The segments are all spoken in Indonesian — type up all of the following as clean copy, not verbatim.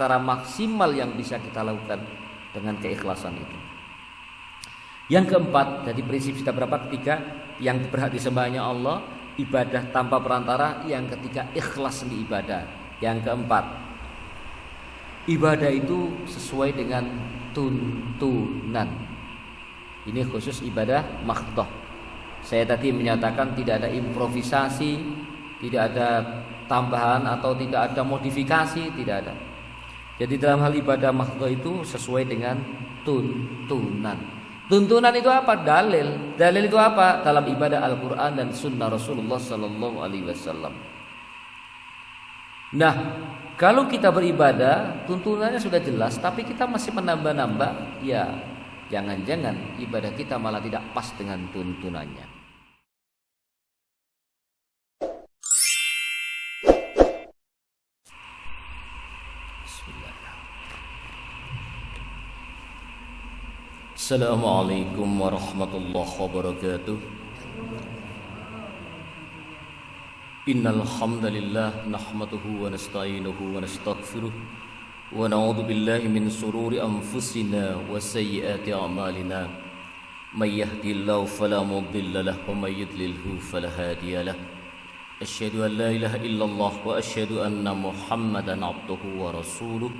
secara maksimal yang bisa kita lakukan dengan keikhlasan itu. Yang keempat, jadi prinsip kita berapa? Ketiga, yang berhak disembahnya Allah, ibadah tanpa perantara. Yang ketiga, ikhlas di ibadah. Yang keempat, ibadah itu sesuai dengan tuntunan. Ini khusus ibadah makhdoh. Saya tadi menyatakan tidak ada improvisasi, tidak ada tambahan atau tidak ada modifikasi, tidak ada. Jadi dalam hal ibadah makhdoh itu sesuai dengan tuntunan. Tuntunan itu apa? Dalil. Dalil itu apa? Dalam ibadah Al-Quran dan Sunnah Rasulullah Sallallahu Alaihi Wasallam. Nah, kalau kita beribadah, tuntunannya sudah jelas, tapi kita masih menambah-nambah, ya jangan-jangan ibadah kita malah tidak pas dengan tuntunannya. Assalamualaikum warahmatullahi wabarakatuh. Innal hamdalillah nahmaduhu wa nasta'inuhu wa nastaghfiruh wa na'udzu billahi min shururi anfusina wa sayyiati a'malina. May yahdihillahu fala mudilla lahu wa may yudlilhu fala hadiya lahu. Asyhadu an la ilaha illallah wa asyhadu anna Muhammadan 'abduhu wa rasuluh.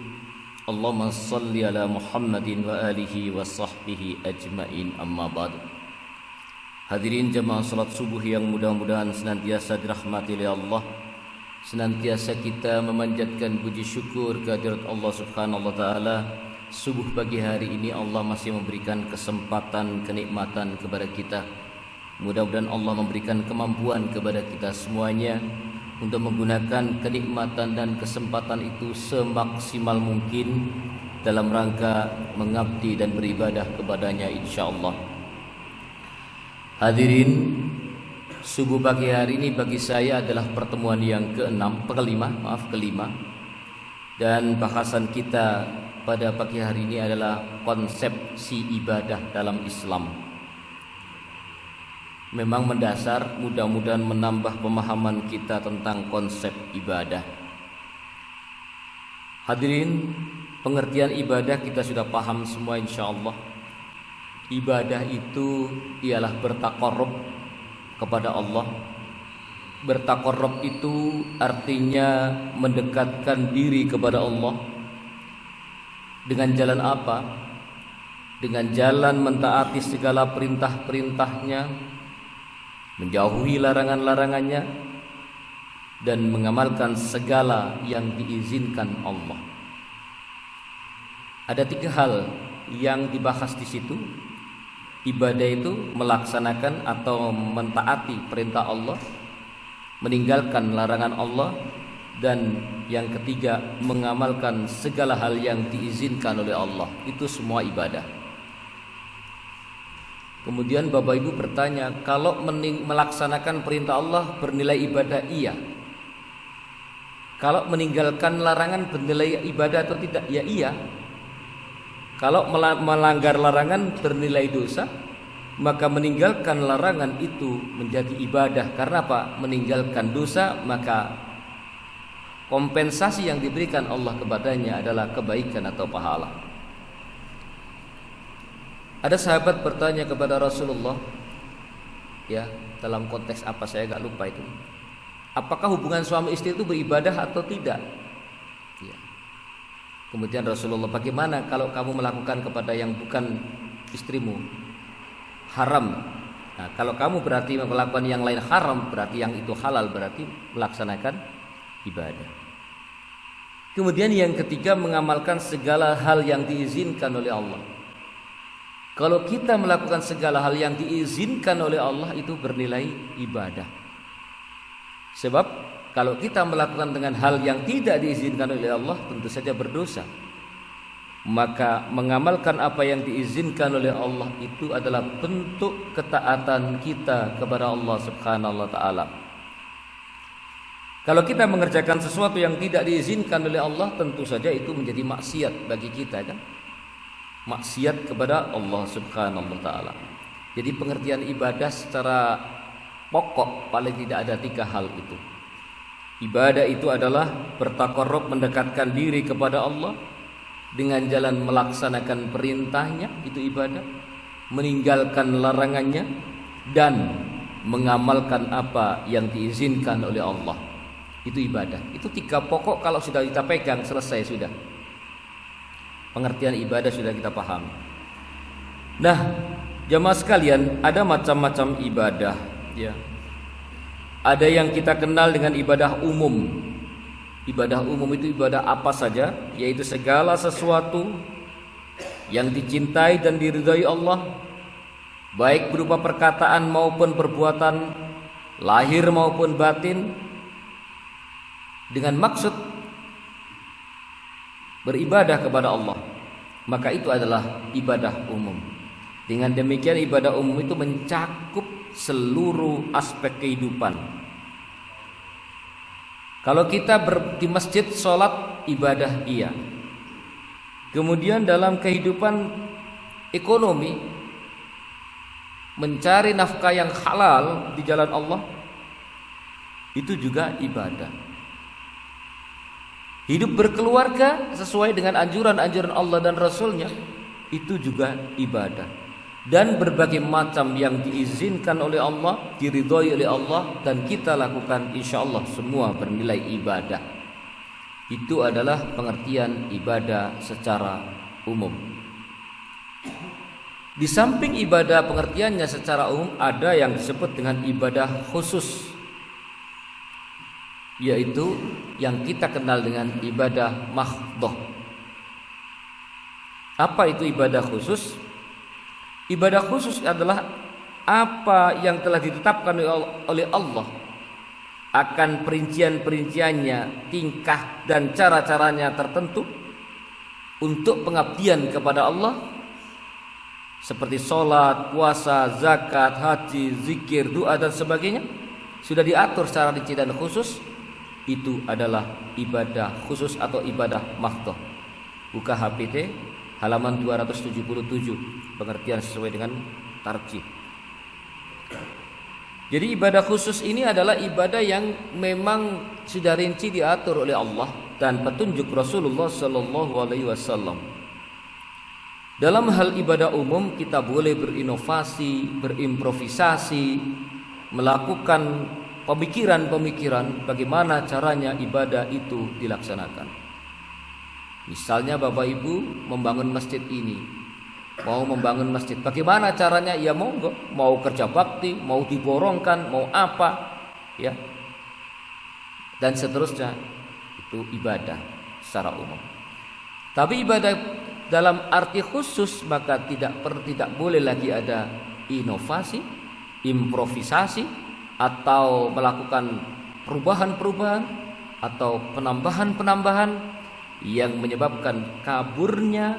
Allahumma salli ala Muhammadin wa alihi wa sahbihi ajma'in, amma ba'du. Hadirin jemaah salat subuh yang mudah-mudahan senantiasa dirahmati oleh Allah. Senantiasa kita memanjatkan puji syukur kehadirat Allah Subhanahu wa taala. Subuh pagi hari ini Allah masih memberikan kesempatan, kenikmatan kepada kita. Mudah-mudahan Allah memberikan kemampuan kepada kita semuanya untuk menggunakan kenikmatan dan kesempatan itu semaksimal mungkin dalam rangka mengabdi dan beribadah kepadanya insyaallah. Hadirin, subuh pagi hari ini bagi saya adalah pertemuan yang kelima. Dan bahasan kita pada pagi hari ini adalah konsepsi ibadah dalam Islam. Memang mendasar, mudah-mudahan menambah pemahaman kita tentang konsep ibadah. Hadirin, pengertian ibadah kita sudah paham semua insyaallah. Ibadah itu ialah bertaqarrub kepada Allah. Bertaqarrub itu artinya mendekatkan diri kepada Allah. Dengan jalan apa? Dengan jalan mentaati segala perintah-perintahnya, menjauhi larangan-larangannya, dan mengamalkan segala yang diizinkan Allah. Ada 3 hal yang dibahas di situ. Ibadah itu melaksanakan atau mentaati perintah Allah, meninggalkan larangan Allah, dan yang ketiga mengamalkan segala hal yang diizinkan oleh Allah. Itu semua ibadah. Kemudian Bapak Ibu bertanya, kalau melaksanakan perintah Allah bernilai ibadah? Iya. Kalau meninggalkan larangan bernilai ibadah atau tidak? Ya iya. Kalau melanggar larangan bernilai dosa, maka meninggalkan larangan itu menjadi ibadah. Karena apa? Meninggalkan dosa, maka kompensasi yang diberikan Allah kepadanya adalah kebaikan atau pahala. Ada sahabat bertanya kepada Rasulullah, ya dalam konteks apa saya agak lupa itu. Apakah hubungan suami istri itu beribadah atau tidak? Ya. Kemudian Rasulullah, bagaimana kalau kamu melakukan kepada yang bukan istrimu? Haram. Nah, kalau kamu berarti melakukan yang lain haram, berarti yang itu halal, berarti melaksanakan ibadah. Kemudian yang ketiga, mengamalkan segala hal yang diizinkan oleh Allah. Kalau kita melakukan segala hal yang diizinkan oleh Allah, itu bernilai ibadah. Sebab kalau kita melakukan dengan hal yang tidak diizinkan oleh Allah, tentu saja berdosa. Maka mengamalkan apa yang diizinkan oleh Allah itu adalah bentuk ketaatan kita kepada Allah Subhanahu wa taala. Kalau kita mengerjakan sesuatu yang tidak diizinkan oleh Allah, tentu saja itu menjadi maksiat bagi kita, kan? Maksiat kepada Allah Subhanahu wa taala. Jadi pengertian ibadah secara pokok paling tidak ada 3 hal itu. Ibadah itu adalah bertaqarrub, mendekatkan diri kepada Allah dengan jalan melaksanakan perintahnya, itu ibadah, meninggalkan larangannya, dan mengamalkan apa yang diizinkan oleh Allah, itu ibadah. Itu 3 pokok kalau sudah kita pegang, selesai sudah. Pengertian ibadah sudah kita paham. Nah, jamaah sekalian, ada macam-macam ibadah, ya. Ada yang kita kenal dengan ibadah umum. Ibadah umum itu ibadah apa saja, yaitu segala sesuatu yang dicintai dan diridhai Allah, baik berupa perkataan maupun perbuatan, lahir maupun batin, dengan maksud beribadah kepada Allah, maka itu adalah ibadah umum. Dengan demikian ibadah umum itu mencakup seluruh aspek kehidupan. Kalau kita di masjid sholat, ibadah iya. Kemudian dalam kehidupan ekonomi, mencari nafkah yang halal di jalan Allah, itu juga ibadah. Hidup berkeluarga sesuai dengan anjuran-anjuran Allah dan Rasulnya, itu juga ibadah. Dan berbagai macam yang diizinkan oleh Allah, diridhoi oleh Allah, dan kita lakukan, insya Allah semua bernilai ibadah. Itu adalah pengertian ibadah secara umum. Di samping ibadah pengertiannya secara umum, ada yang disebut dengan ibadah khusus, yaitu yang kita kenal dengan ibadah mahdhah. Apa itu ibadah khusus? Ibadah khusus adalah apa yang telah ditetapkan oleh Allah, akan perincian-perinciannya, tingkah dan cara-caranya tertentu untuk pengabdian kepada Allah, seperti sholat, puasa, zakat, haji, zikir, doa dan sebagainya, sudah diatur secara rinci dan khusus. Itu adalah ibadah khusus atau ibadah mahdhah. Buka HPT halaman 277, pengertian sesuai dengan tarjih. Jadi ibadah khusus ini adalah ibadah yang memang sudah rinci diatur oleh Allah dan petunjuk Rasulullah sallallahu alaihi wasallam. Dalam hal ibadah umum kita boleh berinovasi, berimprovisasi, melakukan pemikiran-pemikiran bagaimana caranya ibadah itu dilaksanakan. Misalnya Bapak Ibu membangun masjid ini, mau membangun masjid, bagaimana caranya? Ya monggo, mau kerja bakti, mau diborongkan, mau apa, ya, dan seterusnya, itu ibadah secara umum. Tapi ibadah dalam arti khusus maka tidak boleh lagi ada inovasi, improvisasi, atau melakukan perubahan-perubahan atau penambahan-penambahan yang menyebabkan kaburnya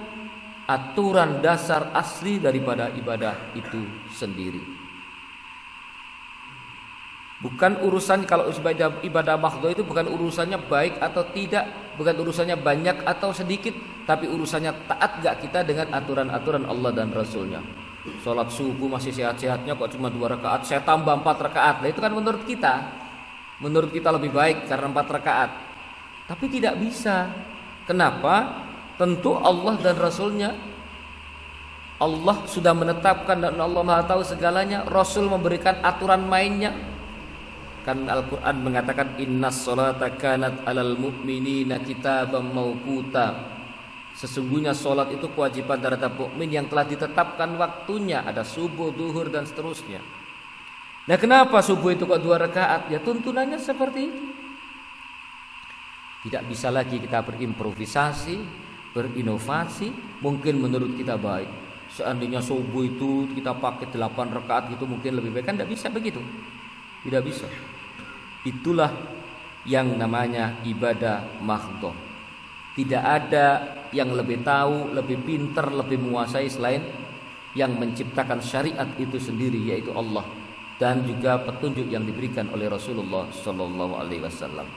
aturan dasar asli daripada ibadah itu sendiri. Bukan urusan kalau ibadah mahdhah itu bukan urusannya baik atau tidak, bukan urusannya banyak atau sedikit, tapi urusannya taat gak kita dengan aturan-aturan Allah dan Rasulnya. Sholat subuh masih sehat-sehatnya kok cuma 2 rakaat, saya tambah 4 rakaat. Nah itu kan menurut kita lebih baik karena 4 rakaat. Tapi tidak bisa. Kenapa? Tentu Allah dan Rasulnya, Allah sudah menetapkan dan Allah Maha tahu segalanya. Rasul memberikan aturan mainnya. Kan Al-Quran mengatakan innas sholata kanat alal mu'minina kitaban mawquta. Sesungguhnya sholat itu kewajiban terhadap mukmin yang telah ditetapkan waktunya. Ada subuh, duhur dan seterusnya. Nah kenapa subuh itu kok 2 rakaat? Ya tuntunannya seperti itu. Tidak bisa lagi kita berimprovisasi, berinovasi, mungkin menurut kita baik. Seandainya subuh itu kita pakai 8 rakaat gitu mungkin lebih baik, kan tidak bisa begitu. Tidak bisa. Itulah yang namanya ibadah mahdhah. Tidak ada yang lebih tahu, lebih pintar, lebih menguasai selain yang menciptakan syariat itu sendiri, yaitu Allah, dan juga petunjuk yang diberikan oleh Rasulullah sallallahu alaihi wasallam.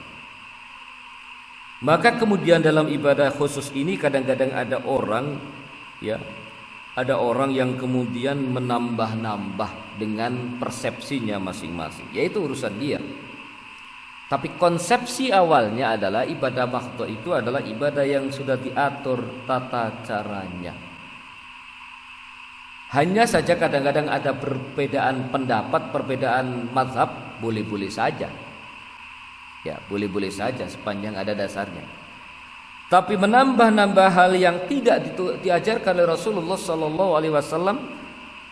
Maka kemudian dalam ibadah khusus ini kadang-kadang ada orang yang kemudian menambah-nambah dengan persepsinya masing-masing, yaitu urusan dia. Tapi konsepsi awalnya adalah ibadah mahdhah itu adalah ibadah yang sudah diatur tata caranya. Hanya saja kadang-kadang ada perbedaan pendapat, perbedaan mazhab, boleh-boleh saja. Ya, boleh-boleh saja sepanjang ada dasarnya. Tapi menambah-nambah hal yang tidak diajarkan oleh Rasulullah SAW,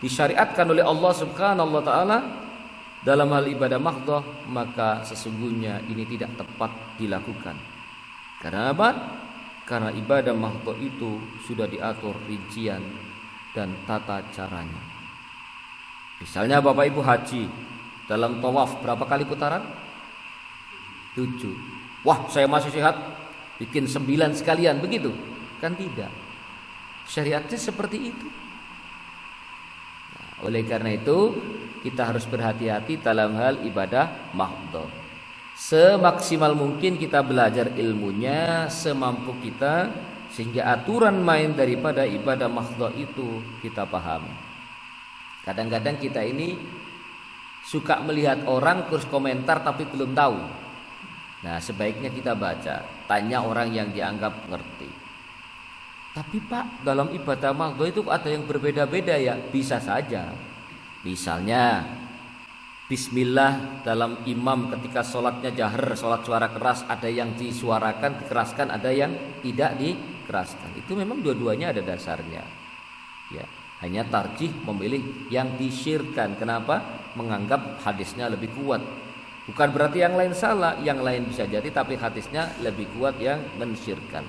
disyariatkan oleh Allah Subhanahu wa taala dalam hal ibadah mahdhah, maka sesungguhnya ini tidak tepat dilakukan. Karena apa? Karena ibadah mahdhah itu sudah diatur rincian dan tata caranya. Misalnya Bapak Ibu haji, dalam tawaf berapa kali putaran? 7. Wah, saya masih sehat, bikin 9 sekalian, begitu? Kan tidak. Syariatnya seperti itu. Nah, oleh karena itu kita harus berhati-hati dalam hal ibadah mahdhah. Semaksimal mungkin kita belajar ilmunya semampu kita, sehingga aturan main daripada ibadah mahdhah itu kita pahami. Kadang-kadang kita ini suka melihat orang terus komentar tapi belum tahu. Nah, sebaiknya kita baca, tanya orang yang dianggap ngerti. Tapi Pak, dalam ibadah mahdhah itu ada yang berbeda-beda ya? Bisa saja. Misalnya bismillah dalam imam ketika sholatnya jahar, sholat suara keras, ada yang disuarakan, dikeraskan, ada yang tidak dikeraskan. Itu memang dua-duanya ada dasarnya. Ya, hanya tarjih memilih yang disyirkan. Kenapa? Menganggap hadisnya lebih kuat. Bukan berarti yang lain salah, yang lain bisa jadi, tapi hadisnya lebih kuat yang mensyirkan.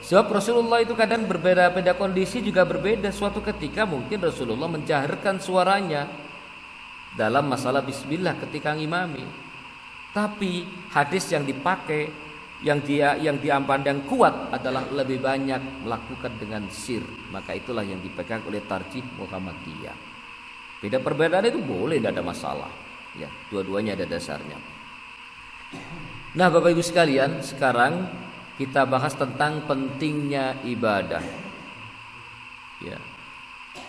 Sebab Rasulullah itu kadang berbeda-beda kondisi juga berbeda. Suatu ketika mungkin Rasulullah menjaharkan suaranya dalam masalah bismillah ketika ngimami. Tapi hadis yang dipakai, yang dipandang kuat adalah lebih banyak melakukan dengan sir. Maka itulah yang dipegang oleh tarjih Muhammadiyah. Beda perbedaan itu boleh, tidak ada masalah. Ya, dua-duanya ada dasarnya. Nah, Bapak Ibu sekalian, sekarang kita bahas tentang pentingnya ibadah. Ya,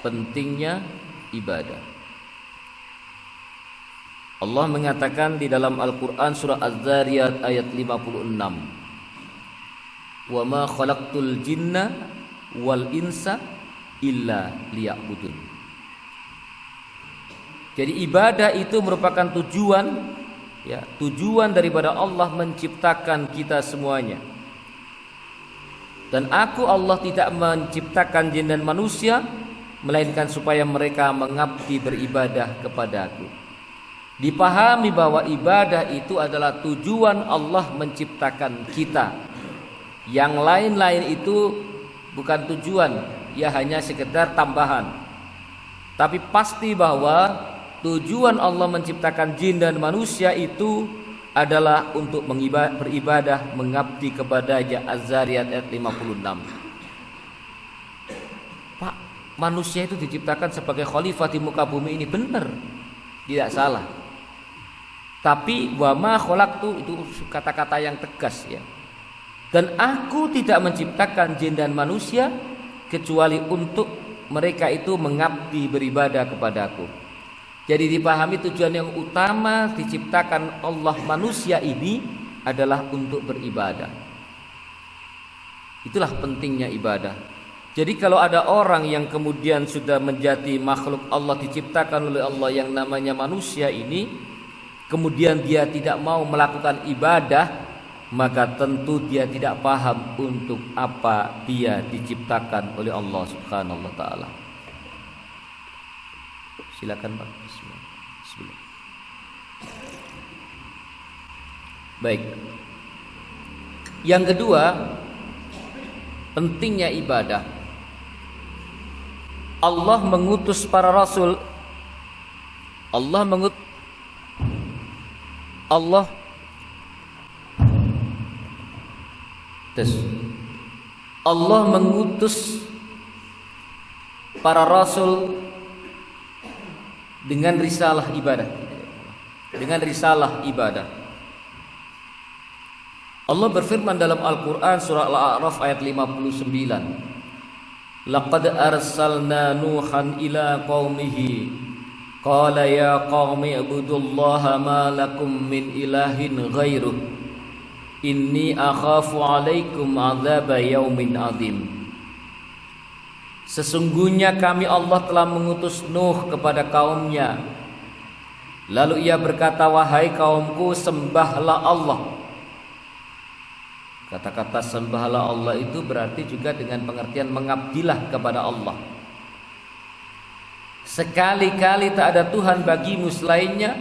pentingnya ibadah. Allah mengatakan di dalam Al-Quran surah Az-Zariyat ayat 56, "Wa ma khalaqtul jinna wal insa illa liya'budun." Jadi ibadah itu merupakan tujuan, ya, tujuan daripada Allah menciptakan kita semuanya. Dan aku Allah tidak menciptakan jin dan manusia melainkan supaya mereka mengabdi beribadah kepada aku. Dipahami bahwa ibadah itu adalah tujuan Allah menciptakan kita. Yang lain-lain itu bukan tujuan, ya hanya sekedar tambahan. Tapi pasti bahwa tujuan Allah menciptakan jin dan manusia itu adalah untuk beribadah, mengabdi kepada-Nya. Az-Zariyat ayat 56. Pak, manusia itu diciptakan sebagai khalifah di muka bumi ini, benar, tidak salah. Tapi wa ma khalaqtu itu kata-kata yang tegas, ya. Dan aku tidak menciptakan jin dan manusia kecuali untuk mereka itu mengabdi beribadah kepadaku. Jadi dipahami tujuan yang utama diciptakan Allah manusia ini adalah untuk beribadah. Itulah pentingnya ibadah. Jadi kalau ada orang yang kemudian sudah menjadi makhluk Allah, diciptakan oleh Allah yang namanya manusia ini, kemudian dia tidak mau melakukan ibadah, maka tentu dia tidak paham untuk apa dia diciptakan oleh Allah Subhanahu wa taala. Silakan Pak. Bismillah. Baik. Yang kedua, pentingnya ibadah. Allah mengutus para rasul. Allah mengutus para rasul dengan risalah ibadah. Dengan risalah ibadah. Allah berfirman dalam Al-Quran surah Al-A'raf ayat 59, "Laqad arsalna Nuhan ila qaumihi Qala ya qaumi ibudullaha ma lakum min ilahin ghairuh inni akhafu alaikum adzaba yaumin adzim. Sesungguhnya kami Allah telah mengutus Nuh kepada kaumnya. Lalu ia berkata, wahai kaumku, sembahlah Allah. Kata-kata sembahlah Allah itu berarti juga dengan pengertian mengabdilah kepada Allah. Sekali-kali tak ada Tuhan bagimu selainnya.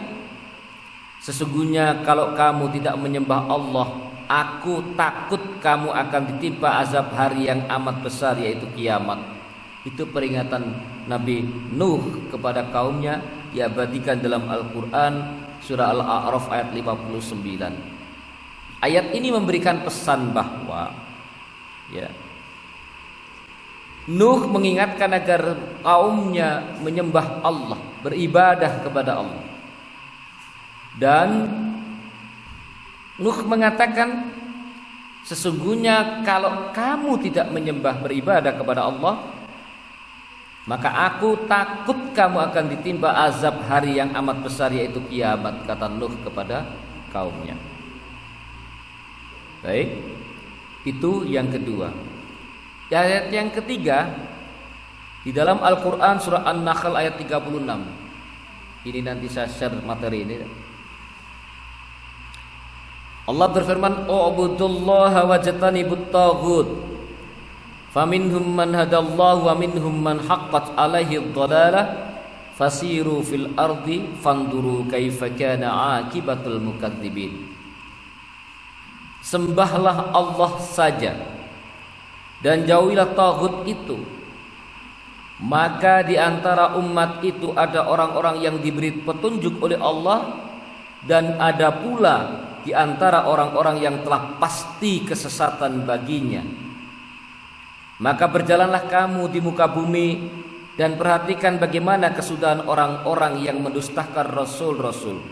Sesungguhnya kalau kamu tidak menyembah Allah, aku takut kamu akan ditimpa azab hari yang amat besar, yaitu kiamat. Itu peringatan Nabi Nuh kepada kaumnya, diabadikan dalam Al-Quran surah Al-A'raf ayat 59. Ayat ini memberikan pesan bahwa Nuh mengingatkan agar kaumnya menyembah Allah, beribadah kepada Allah. Dan Nuh mengatakan, sesungguhnya kalau kamu tidak menyembah, beribadah kepada Allah, maka aku takut kamu akan ditimpa azab hari yang amat besar, yaitu kiamat, kata Nuh kepada kaumnya. Baik, itu yang kedua. Ayat yang ketiga di dalam Al-Quran surah An-Nahl ayat 36. Ini nanti saya share materi ini. Allah berfirman, "U'budullaha wajtanibut taghut. Faminhum man hadallahu wa minhum man haqqat alaihi dhalalah fasiru fil ardi fanduru kaifa kana akibatul mukadzibin." Sembahlah Allah saja dan jauhilah taghut itu. Maka di antara umat itu ada orang-orang yang diberi petunjuk oleh Allah, dan ada pula di antara orang-orang yang telah pasti kesesatan baginya. Maka berjalanlah kamu di muka bumi dan perhatikan bagaimana kesudahan orang-orang yang mendustakan rasul-rasul.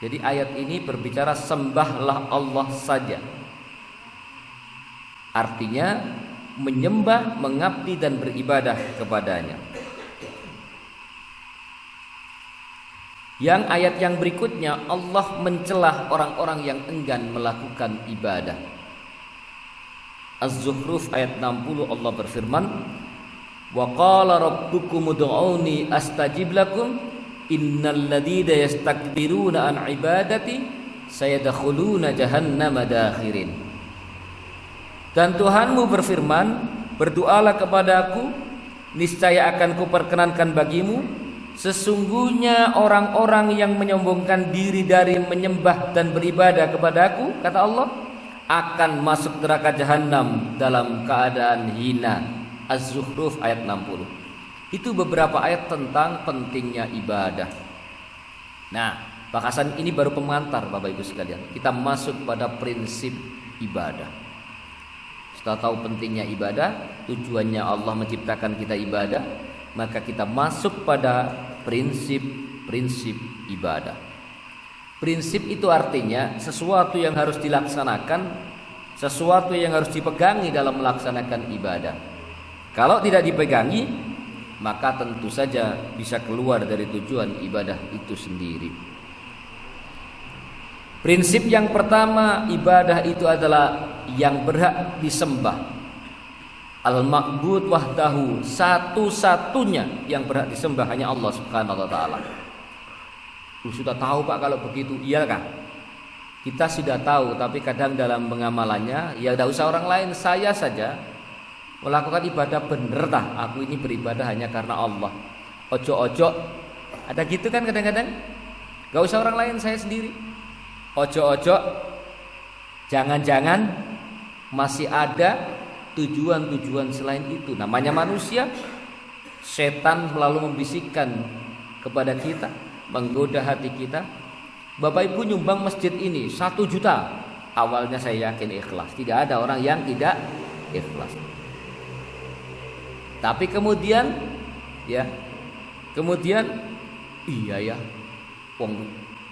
Jadi ayat ini berbicara sembahlah Allah saja. Artinya menyembah, mengabdi dan beribadah kepadanya. Yang ayat yang berikutnya Allah mencelah orang-orang yang enggan melakukan ibadah. Az-Zukhruf ayat 60 Allah berfirman, "Wa qala rabbukum ud'uni astajib lakum innal ladzina yastakbiruna an ibadati sayadkhuluna jahannama dakhirin." Dan Tuhanmu berfirman, berdoalah kepadaku, niscaya akan kuperkenankan bagimu. Sesungguhnya orang-orang yang menyombongkan diri dari menyembah dan beribadah kepadaku, kata Allah, akan masuk neraka jahanam dalam keadaan hina. Az-Zukhruf ayat 60. Itu beberapa ayat tentang pentingnya ibadah. Nah, bahasan ini baru pengantar Bapak Ibu sekalian. Kita masuk pada prinsip ibadah. Setelah tahu pentingnya ibadah, tujuannya Allah menciptakan kita ibadah, maka kita masuk pada prinsip-prinsip ibadah. Prinsip itu artinya sesuatu yang harus dilaksanakan, sesuatu yang harus dipegangi dalam melaksanakan ibadah. Kalau tidak dipegangi, maka tentu saja bisa keluar dari tujuan ibadah itu sendiri. Prinsip yang pertama, ibadah itu adalah yang berhak disembah. Al-ma'bud wahdahu, satu-satunya yang berhak disembah hanya Allah Subhanahu wa taala. Sudah tahu Pak kalau begitu? Iya kan? Kita sudah tahu, tapi kadang dalam pengamalannya ya tidak usah orang lain, saya saja melakukan ibadah bener tah. Aku ini beribadah hanya karena Allah. Ojo-ojo, ada gitu kan kadang-kadang? Gak usah orang lain, saya sendiri. Ojo-ojo, jangan-jangan masih ada tujuan-tujuan selain itu. Namanya manusia, setan selalu membisikkan kepada kita, menggoda hati kita. Bapak Ibu nyumbang masjid ini 1 juta. Awalnya saya yakin ikhlas. Tidak ada orang yang tidak ikhlas. Tapi kemudian iya ya, wong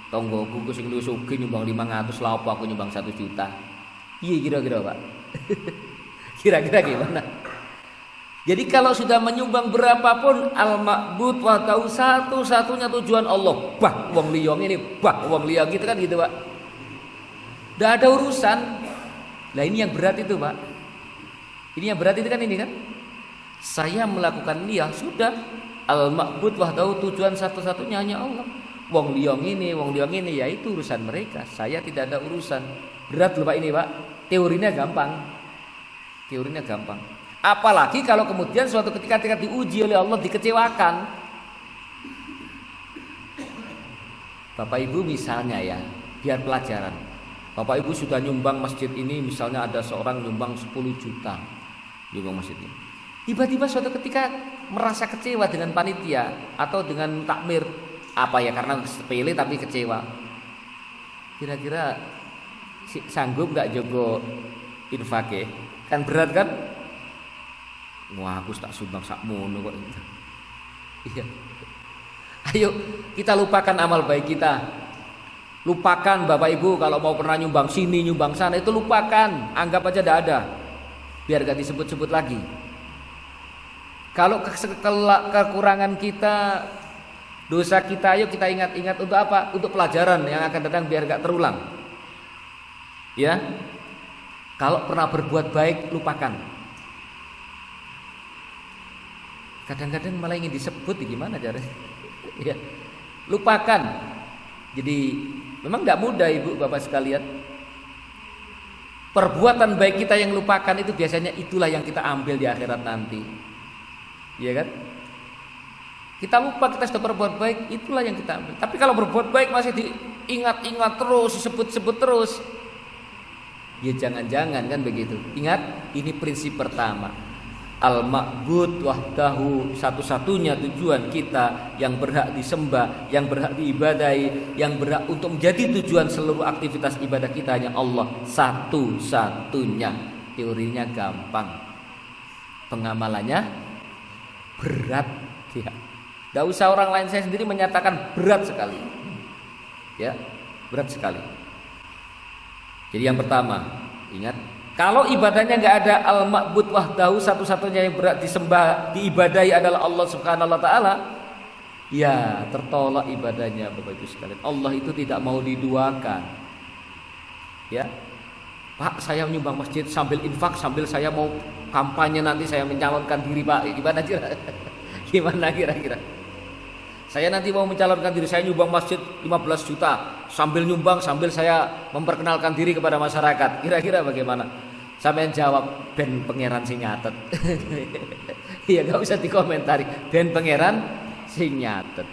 tonggoku sing luwih sugih nyumbang 500, lha apa aku nyumbang 1 juta. Iya kira-kira Pak. Kira-kira gimana? Jadi kalau sudah menyumbang berapapun, al-ma'bud wahdahu, satu-satunya tujuan Allah. Bah wong liya ini, bah wong liya gitu kan gitu, Pak. Enggak ada urusan. Lah ini yang berat itu, Pak. Ini yang berat itu kan ini kan. Saya melakukan niat sudah, al-ma'bud wahdahu, tujuan satu-satunya hanya Allah. Wong liya ini, ya itu urusan mereka. Saya tidak ada urusan. Berat loh Pak ini, Pak. Teorinya gampang. Apalagi kalau kemudian suatu ketika diuji oleh Allah, dikecewakan. Bapak Ibu misalnya ya, biar pelajaran. Bapak Ibu sudah nyumbang masjid ini, misalnya ada seorang nyumbang 10 juta nyumbang masjid ini. Tiba-tiba suatu ketika merasa kecewa dengan panitia atau dengan takmir, apa ya, karena sepele tapi kecewa. Kira-kira sanggup nggak jogo infake? Kan berat kan? Wah, aku tak sumbang sakmono kok. Iya. Ayo kita lupakan amal baik kita. Lupakan Bapak Ibu kalau mau pernah nyumbang sini, nyumbang sana, itu lupakan. Anggap aja tidak ada. Biar gak disebut-sebut lagi. Kalau kekurangan kita, dosa kita, ayo kita ingat-ingat untuk apa? Untuk pelajaran yang akan datang biar gak terulang. Ya. Kalau pernah berbuat baik, lupakan. Kadang-kadang malah ingin disebut, gimana caranya? Ya, lupakan. Jadi memang tidak mudah Ibu Bapak sekalian. Perbuatan baik kita yang lupakan itu biasanya itulah yang kita ambil di akhirat nanti. Iya kan? Kita lupa kita sudah berbuat baik, itulah yang kita ambil. Tapi kalau berbuat baik masih diingat-ingat terus, disebut-sebut terus, ya jangan-jangan kan begitu. Ingat, ini prinsip pertama. Al-ma'bud wahdahu, satu-satunya tujuan kita yang berhak disembah, yang berhak diibadahi, yang berhak untuk menjadi tujuan seluruh aktivitas ibadah kita hanya Allah satu-satunya. Teorinya gampang, pengamalannya berat ya. Tidak usah orang lain, saya sendiri menyatakan berat sekali. Ya, berat sekali. Jadi yang pertama, ingat, kalau ibadahnya nggak ada al-ma'bud wahdahu, satu-satunya yang berat disembah, diibadahi adalah Allah Subhanahu wa taala, ya tertolak ibadahnya Bapak Ibu sekalian. Allah itu tidak mau diduakan. Ya. Pak, saya menyumbang masjid sambil infak, sambil saya mau kampanye nanti saya mencalonkan diri, Pak. Gimana kira? Gimana kira-kira? Saya nanti mau mencalonkan diri, saya nyumbang masjid 15 juta, sambil nyumbang, sambil saya memperkenalkan diri kepada masyarakat. Kira-kira bagaimana? Sampeyan jawab, ben pangeran sing nyatet. Iya, enggak usah dikomentari. Ben pangeran sing nyatet.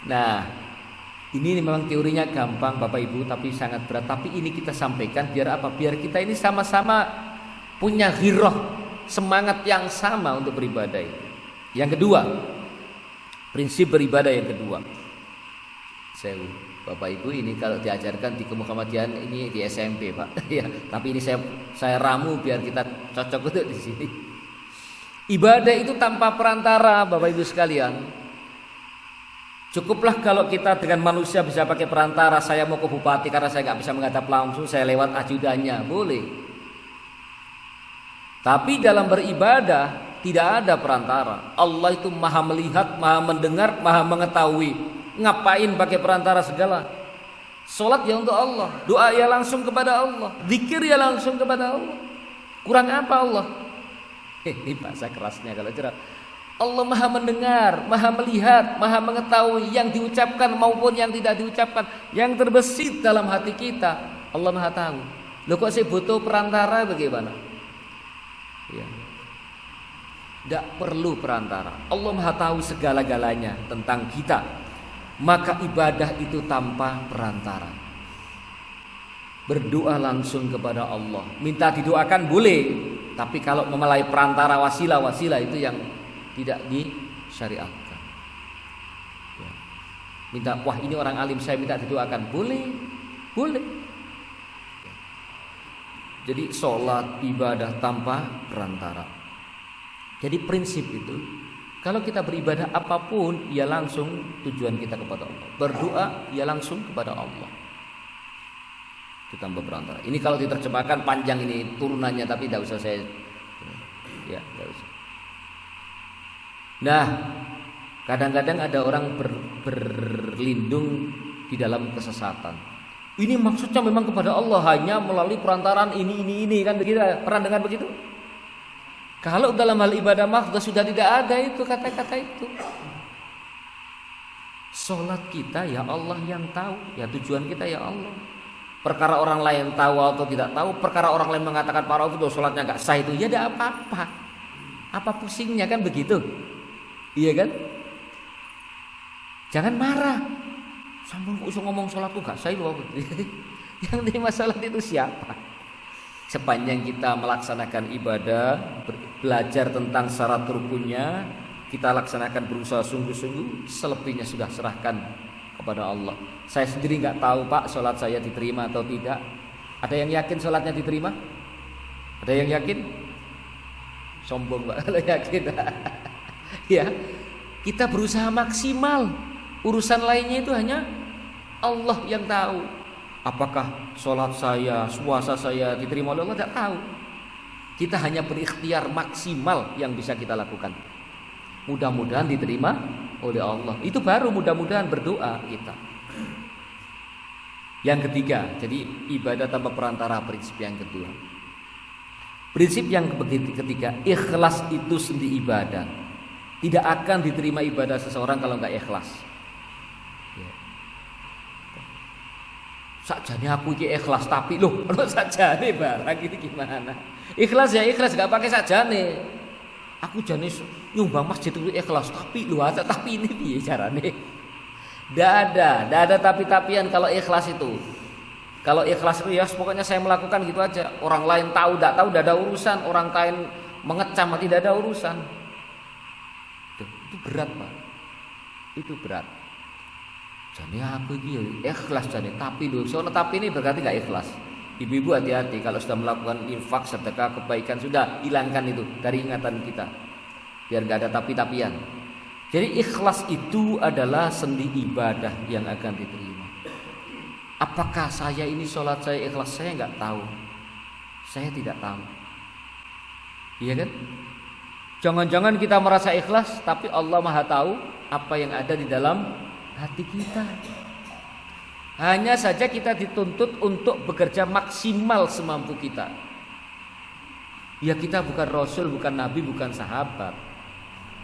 Nah, ini memang teorinya gampang Bapak Ibu, tapi sangat berat. Tapi ini kita sampaikan biar apa? Biar kita ini sama-sama punya ghirah, semangat yang sama untuk beribadah. Yang kedua, prinsip beribadah yang kedua. Bapak Ibu, ini kalau diajarkan di Kemuhammadiyaan ini di SMP, Pak. Ya, tapi ini saya ramu biar kita cocok untuk di sini. Ibadah itu tanpa perantara, Bapak Ibu sekalian. Cukuplah kalau kita dengan manusia bisa pakai perantara. Saya mau ke bupati karena saya nggak bisa menghadap langsung, saya lewat ajudannya, boleh. Tapi dalam beribadah tidak ada perantara. Allah itu maha melihat, maha mendengar, maha mengetahui. Ngapain pakai perantara segala? Salat ya untuk Allah, doa ya langsung kepada Allah, zikir ya langsung kepada Allah. Kurang apa Allah? Ini bahasa kerasnya kalau cerah. Allah maha mendengar, maha melihat, maha mengetahui yang diucapkan maupun yang tidak diucapkan, yang terbesit dalam hati kita. Allah maha tahu. Loh kok saya butuh perantara bagaimana? Ya. Tidak perlu perantara. Allah maha tahu segala-galanya tentang kita. Maka ibadah itu tanpa perantara. Berdoa langsung kepada Allah. Minta didoakan boleh, tapi kalau melalui perantara wasilah itu yang tidak disyariatkan. Ya. Minta, wah ini orang alim saya minta didoakan, boleh. Ya. Jadi sholat ibadah tanpa perantara. Jadi prinsip itu, kalau kita beribadah apapun, ya langsung tujuan kita kepada Allah. Berdoa, ya langsung kepada Allah. Itu tanpa perantara. Ini kalau diterjemahkan panjang ini turunannya, tapi tidak usah saya. Ya, tidak usah. Nah, kadang-kadang ada orang berlindung di dalam kesesatan. Ini maksudnya memang kepada Allah hanya melalui perantaraan ini kan begitu. Pernah dengar begitu? Kalau dalam hal ibadah mahdhah sudah tidak ada itu kata-kata itu. Salat kita ya Allah yang tahu, ya tujuan kita ya Allah. Perkara orang lain tahu atau tidak tahu, perkara orang lain mengatakan para itu salatnya enggak sah itu ya tidak apa-apa. Apa pusingnya kan begitu? Iya kan? Jangan marah. Sampai usah ngomong salatku enggak sah itu apa? Yang terima salat itu siapa? Sepanjang kita melaksanakan ibadah, belajar tentang syarat rukunnya, kita laksanakan berusaha sungguh-sungguh, selebihnya sudah serahkan kepada Allah. Saya sendiri nggak tahu Pak, sholat saya diterima atau tidak. Ada yang yakin sholatnya diterima? Ada yang yakin? Sombong Pak kalau yakin. Ya, kita berusaha maksimal. Urusan lainnya itu hanya Allah yang tahu. Apakah sholat saya, puasa saya diterima oleh Allah? Tidak tahu. Kita hanya berikhtiar maksimal yang bisa kita lakukan. Mudah-mudahan diterima oleh Allah. Itu baru mudah-mudahan berdoa kita. Yang ketiga, jadi ibadah tanpa perantara, prinsip yang kedua. Prinsip yang ketiga, ikhlas itu sendi ibadah. Tidak akan diterima ibadah seseorang kalau enggak ikhlas. Sakjane aku iki ikhlas tapi loh, kalau sakjane barang ini gimana? Ikhlas ya ikhlas, enggak pakai sakjane. Aku jane nyumbang masjid itu ikhlas tapi loh, tapi ini piye carane? Enggak ada tapi-tapian kalau ikhlas itu. Kalau ikhlas itu ya pokoknya saya melakukan gitu aja. Orang lain tahu enggak tahu enggak ada urusan, orang lain mengecam tidak ada urusan. Itu berat, Pak. Itu berat. Jadi aku ini ikhlas jadi tapi dulu soalnya tapi ini berarti gak ikhlas. Ibu-ibu hati-hati kalau sudah melakukan infak, sedekah, kebaikan sudah hilangkan itu dari ingatan kita biar gak ada tapi-tapian. Jadi ikhlas itu adalah sendi ibadah yang akan diterima. Apakah saya ini sholat saya ikhlas? Saya nggak tahu. Saya tidak tahu. Iya kan? Jangan-jangan kita merasa ikhlas tapi Allah Maha tahu apa yang ada di dalam hati kita. Hanya saja kita dituntut untuk bekerja maksimal semampu kita. Ya kita bukan Rasul, bukan Nabi, bukan sahabat.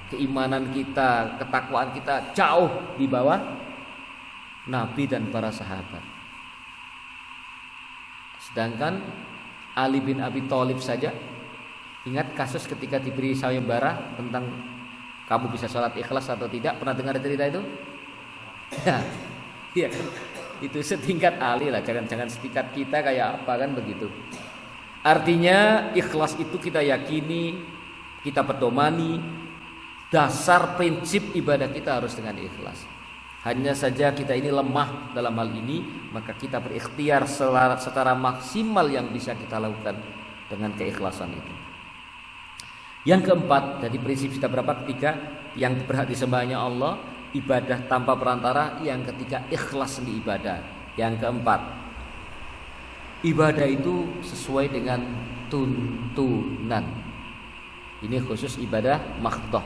Keimanan kita, ketakwaan kita jauh di bawah Nabi dan para sahabat. Sedangkan Ali bin Abi Thalib saja, ingat kasus ketika diberi sayembara tentang kamu bisa sholat ikhlas atau tidak, pernah dengar cerita itu? Ya, iya kan? Itu setingkat Ali lah, jangan setingkat kita kayak apa kan begitu. Artinya ikhlas itu kita yakini, kita pedomani, dasar prinsip ibadah kita harus dengan ikhlas. Hanya saja kita ini lemah dalam hal ini, maka kita berikhtiar secara maksimal yang bisa kita lakukan dengan keikhlasan itu. Yang keempat, dari prinsip kita berapa? Ketiga, yang berhak disembahnya Allah, ibadah tanpa perantara. Yang ketiga, ikhlas di ibadah. Yang keempat, ibadah itu sesuai dengan tuntunan. Ini khusus ibadah mahdhah.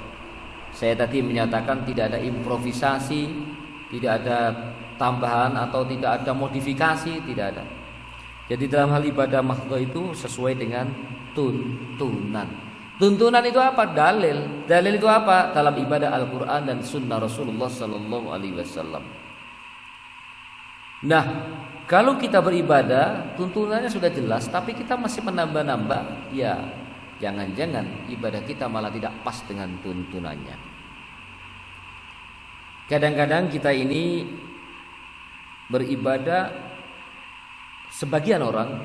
Saya tadi menyatakan tidak ada improvisasi, tidak ada tambahan atau tidak ada modifikasi, tidak ada. Jadi dalam hal ibadah mahdhah itu sesuai dengan tuntunan. Tuntunan itu apa? Dalil. Dalil itu apa? Dalam ibadah Al-Quran dan Sunnah Rasulullah Sallallahu Alaihi Wasallam. Nah, kalau kita beribadah, tuntunannya sudah jelas, tapi kita masih menambah-nambah, ya jangan-jangan ibadah kita malah tidak pas dengan tuntunannya. Kadang-kadang kita ini beribadah, sebagian orang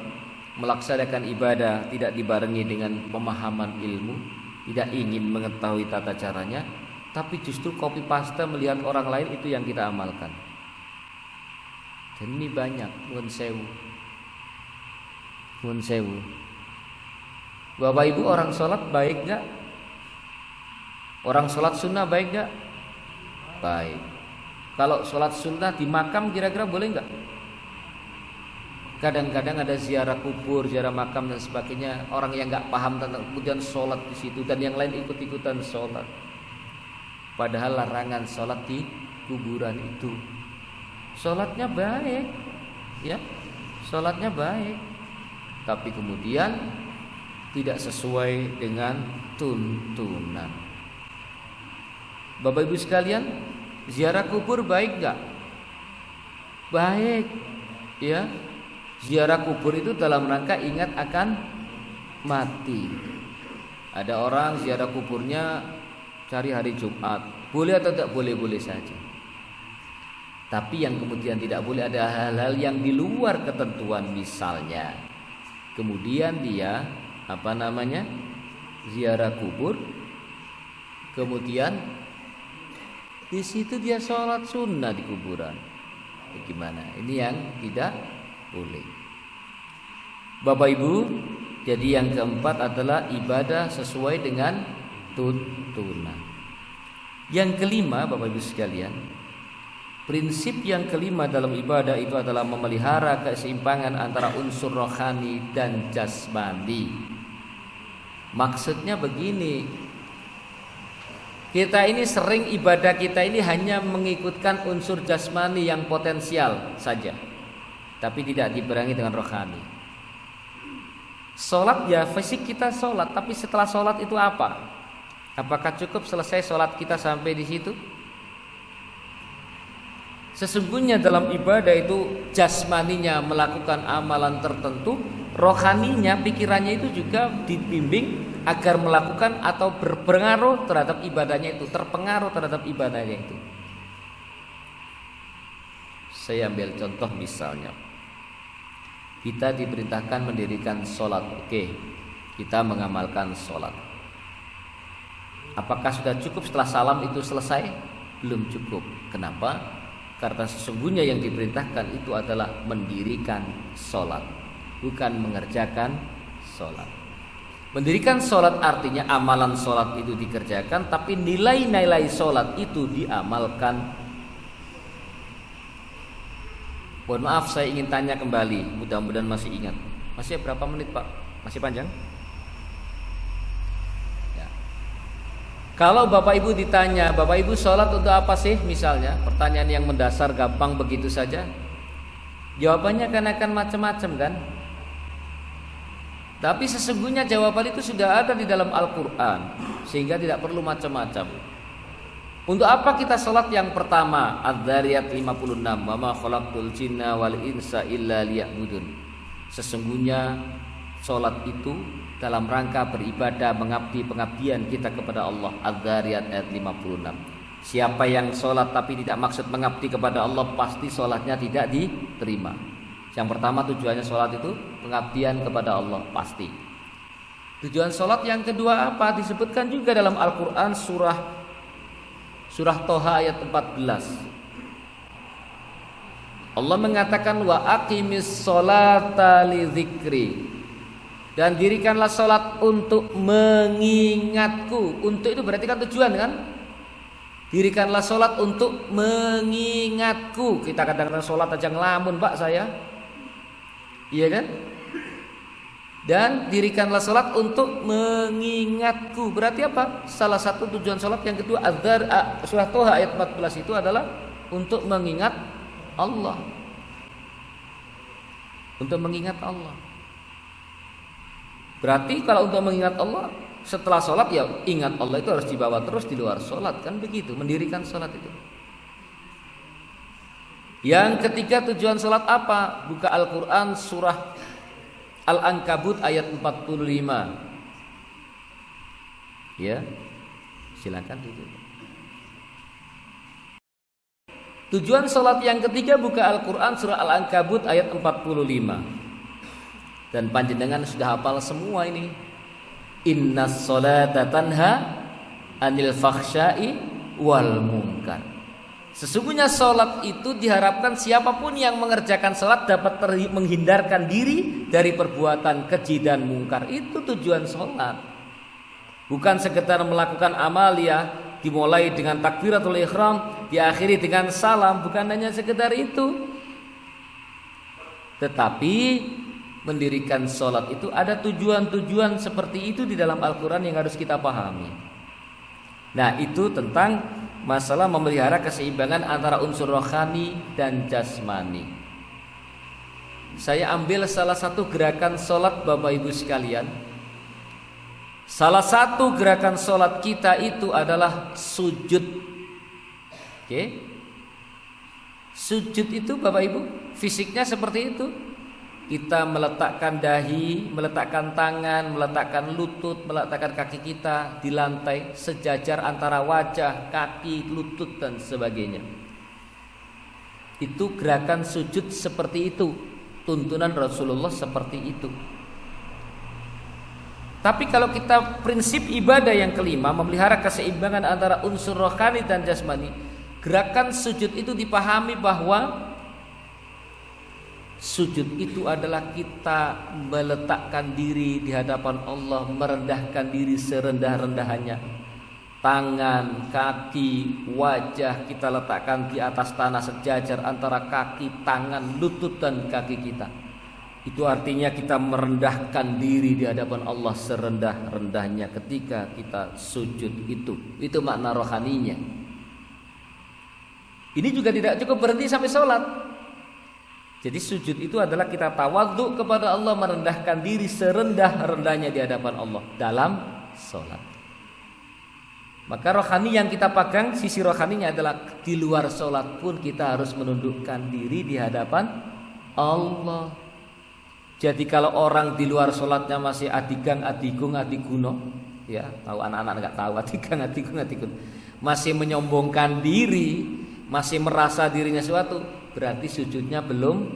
melaksanakan ibadah tidak dibarengi dengan pemahaman ilmu, tidak ingin mengetahui tata caranya, tapi justru copy paste melihat orang lain itu yang kita amalkan. Dan ini banyak, nuwun sewu. Bapak Ibu, orang sholat baik gak? Orang sholat sunnah baik gak? Baik. Kalau sholat sunnah di makam kira-kira boleh gak? Kadang-kadang ada ziarah kubur, ziarah makam dan sebagainya. Orang yang gak paham tentang kemudian sholat di situ dan yang lain ikut-ikutan sholat. Padahal larangan sholat di kuburan itu. Sholatnya baik, ya, sholatnya baik, tapi kemudian tidak sesuai dengan tuntunan. Bapak Ibu sekalian, ziarah kubur baik gak? Baik, ya. Ziarah kubur itu dalam rangka ingat akan mati. Ada orang ziarah kuburnya cari hari Jumat, boleh atau tidak boleh, boleh saja. Tapi yang kemudian tidak boleh ada hal-hal yang di luar ketentuan. Misalnya kemudian dia ziarah kubur, kemudian di situ dia sholat sunnah di kuburan. Bagaimana? Ini yang tidak boleh. Bapak Ibu, jadi yang keempat adalah ibadah sesuai dengan tuntunan. Yang kelima, Bapak Ibu sekalian, prinsip yang kelima dalam ibadah itu adalah memelihara keseimbangan antara unsur rohani dan jasmani. Maksudnya begini, kita ini sering ibadah kita ini hanya mengikutkan unsur jasmani yang potensial saja, tapi tidak dibarengi dengan rohani. Sholat ya fisik kita sholat, tapi setelah sholat itu apa? Apakah cukup selesai sholat kita sampai di situ? Sesungguhnya dalam ibadah itu jasmaninya melakukan amalan tertentu, rohaninya, pikirannya itu juga dibimbing agar melakukan atau berpengaruh terhadap ibadahnya itu, terpengaruh terhadap ibadahnya itu. Saya ambil contoh misalnya, kita diperintahkan mendirikan sholat. Oke, kita mengamalkan sholat. Apakah sudah cukup setelah salam itu selesai? Belum cukup. Kenapa? Karena sesungguhnya yang diperintahkan itu adalah mendirikan sholat, bukan mengerjakan sholat. Mendirikan sholat artinya amalan sholat itu dikerjakan, tapi nilai-nilai sholat itu diamalkan. Mohon maaf, saya ingin tanya kembali, mudah-mudahan masih ingat. Masih berapa menit Pak? Masih panjang? Ya. Kalau Bapak Ibu ditanya, Bapak Ibu sholat untuk apa sih misalnya? Pertanyaan yang mendasar, gampang begitu saja. Jawabannya akan macam-macam kan? Tapi sesungguhnya jawaban itu sudah ada di dalam Al-Quran, sehingga tidak perlu macam-macam. Untuk apa kita sholat? Yang pertama, Adz-Dzariyat 56, wa ma khalaqtul jinna wal insa illa liya'budun. Sesungguhnya sholat itu dalam rangka beribadah, mengabdi, pengabdian kita kepada Allah. Adz-Dzariyat ayat 56. Siapa yang sholat tapi tidak maksud mengabdi kepada Allah, pasti sholatnya tidak diterima. Yang pertama, tujuannya sholat itu pengabdian kepada Allah, pasti. Tujuan sholat yang kedua apa? Disebutkan juga dalam Al-Quran Surah Toha ayat 14. Allah mengatakan wa aqimis sholata li dzikri, dan dirikanlah sholat untuk mengingatku. Untuk itu berarti kan tujuan kan? Dirikanlah sholat untuk mengingatku. Kita kadang-kadang sholat aja ngelamun Pak saya, iya kan? Dan dirikanlah sholat untuk mengingatku. Berarti apa? Salah satu tujuan sholat yang kedua, surah Toha ayat 14 itu adalah untuk mengingat Allah. Untuk mengingat Allah. Berarti kalau untuk mengingat Allah, setelah sholat ya ingat Allah itu harus dibawa terus di luar sholat. Kan begitu, mendirikan sholat itu. Yang ketiga, tujuan sholat apa? Buka Al-Quran surah Al-Ankabut ayat 45. Ya, silakan duduk. Tujuan sholat yang ketiga, buka Al-Quran surah Al-Ankabut ayat 45. Dan panjenengan sudah hafal semua ini. Innas sholata tanha anil fakhsya'i wal munkar. Sesungguhnya sholat itu diharapkan siapapun yang mengerjakan sholat dapat menghindarkan diri dari perbuatan keji dan mungkar. Itu tujuan sholat. Bukan sekedar melakukan amalia, dimulai dengan takbiratul ihram, diakhiri dengan salam. Bukan hanya sekedar itu. Tetapi mendirikan sholat itu ada tujuan-tujuan seperti itu di dalam Al-Quran yang harus kita pahami. Nah, itu tentang masalah memelihara keseimbangan antara unsur rohani dan jasmani. Saya ambil salah satu gerakan sholat Bapak Ibu sekalian. Salah satu gerakan sholat kita itu adalah sujud. Oke. Sujud itu Bapak Ibu fisiknya seperti itu. Kita meletakkan dahi, meletakkan tangan, meletakkan lutut, meletakkan kaki kita di lantai sejajar antara wajah, kaki, lutut dan sebagainya. Itu gerakan sujud seperti itu. Tuntunan Rasulullah seperti itu. Tapi kalau kita prinsip ibadah yang kelima, memelihara keseimbangan antara unsur rohani dan jasmani, gerakan sujud itu dipahami bahwa sujud itu adalah kita meletakkan diri di hadapan Allah, merendahkan diri serendah-rendahnya. Tangan, kaki, wajah kita letakkan di atas tanah sejajar antara kaki, tangan, lutut dan kaki kita. Itu artinya kita merendahkan diri di hadapan Allah serendah-rendahnya ketika kita sujud itu. Itu makna rohaninya. Ini juga tidak cukup berhenti sampai sholat. Jadi sujud itu adalah kita tawadhu kepada Allah, merendahkan diri serendah-rendahnya di hadapan Allah dalam sholat. Maka rohani yang kita pegang, sisi rohaninya adalah di luar sholat pun kita harus menundukkan diri di hadapan Allah. Jadi kalau orang di luar sholatnya masih adigang, adigung, adiguno, ya tahu anak-anak nggak tahu adigang, adigung, adiguno, masih menyombongkan diri, masih merasa dirinya sesuatu, berarti sujudnya belum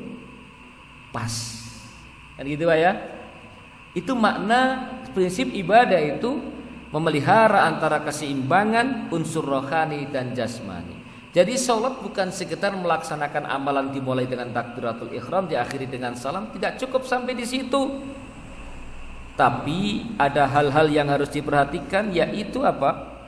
pas. Kan gitu Pak ya? Itu makna prinsip ibadah itu memelihara antara keseimbangan unsur rohani dan jasmani. Jadi sholat bukan sekedar melaksanakan amalan dimulai dengan takbiratul ihram, diakhiri dengan salam, tidak cukup sampai di situ. Tapi ada hal-hal yang harus diperhatikan, yaitu apa?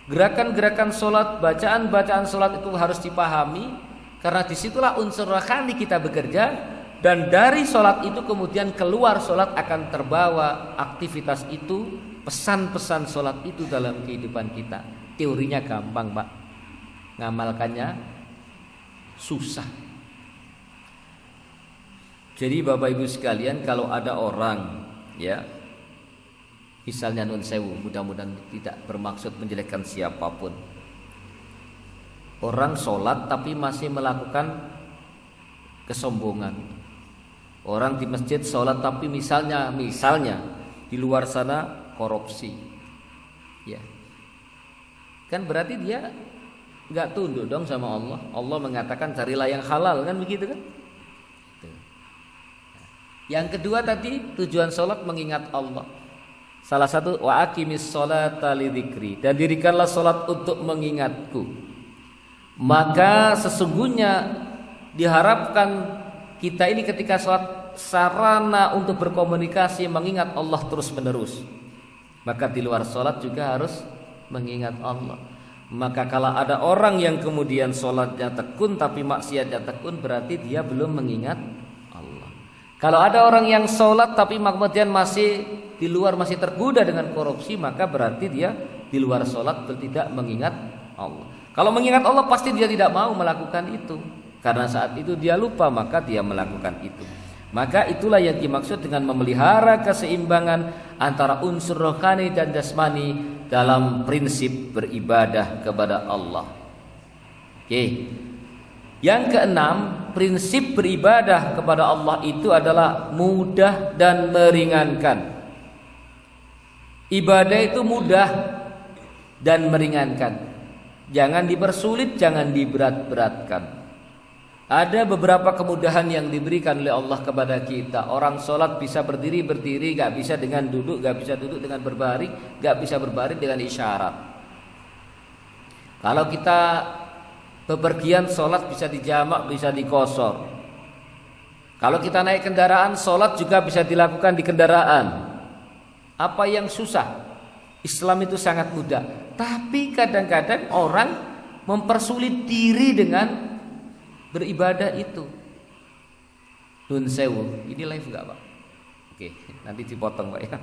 Gerakan-gerakan sholat, bacaan-bacaan sholat itu harus dipahami, karena disitulah unsur rohani kita bekerja. Dan dari sholat itu kemudian keluar sholat akan terbawa aktivitas itu, pesan-pesan sholat itu dalam kehidupan kita. Teorinya gampang Pak, ngamalkannya susah. Jadi Bapak Ibu sekalian, kalau ada orang ya, misalnya nun sewu, mudah-mudahan tidak bermaksud menjelekkan siapapun, orang sholat tapi masih melakukan kesombongan. Orang di masjid sholat tapi misalnya di luar sana korupsi, ya kan berarti dia nggak tunduk dong sama Allah. Allah mengatakan carilah yang halal, kan begitu kan? Yang kedua tadi tujuan sholat mengingat Allah. Salah satu wa aqimis sholata lidzikri, dan dirikanlah sholat untuk mengingatku. Maka sesungguhnya diharapkan kita ini ketika sholat sarana untuk berkomunikasi mengingat Allah terus menerus. Maka di luar sholat juga harus mengingat Allah. Maka kalau ada orang yang kemudian sholatnya tekun tapi maksiatnya tekun, berarti dia belum mengingat Allah. Kalau ada orang yang sholat tapi kemudian masih di luar, masih tergoda dengan korupsi, maka berarti dia di luar sholat tidak mengingat Allah. Kalau mengingat Allah pasti dia tidak mau melakukan itu, karena saat itu dia lupa maka dia melakukan itu. Maka itulah yang dimaksud dengan memelihara keseimbangan antara unsur rohani dan jasmani dalam prinsip beribadah kepada Allah. Oke. Yang keenam, prinsip beribadah kepada Allah itu adalah mudah dan meringankan. Ibadah itu mudah dan meringankan. Jangan dipersulit, jangan diberat-beratkan. Ada beberapa kemudahan yang diberikan oleh Allah kepada kita. Orang sholat bisa berdiri, gak bisa dengan duduk, gak bisa duduk dengan berbaring, gak bisa berbaring dengan isyarat. Kalau kita bepergian sholat bisa dijamak, bisa dikosor. Kalau kita naik kendaraan, sholat juga bisa dilakukan di kendaraan. Apa yang susah? Islam itu sangat mudah. Tapi kadang-kadang orang mempersulit diri dengan beribadah itu. Nun sewu, ini live enggak Pak? Oke, nanti dipotong Pak ya.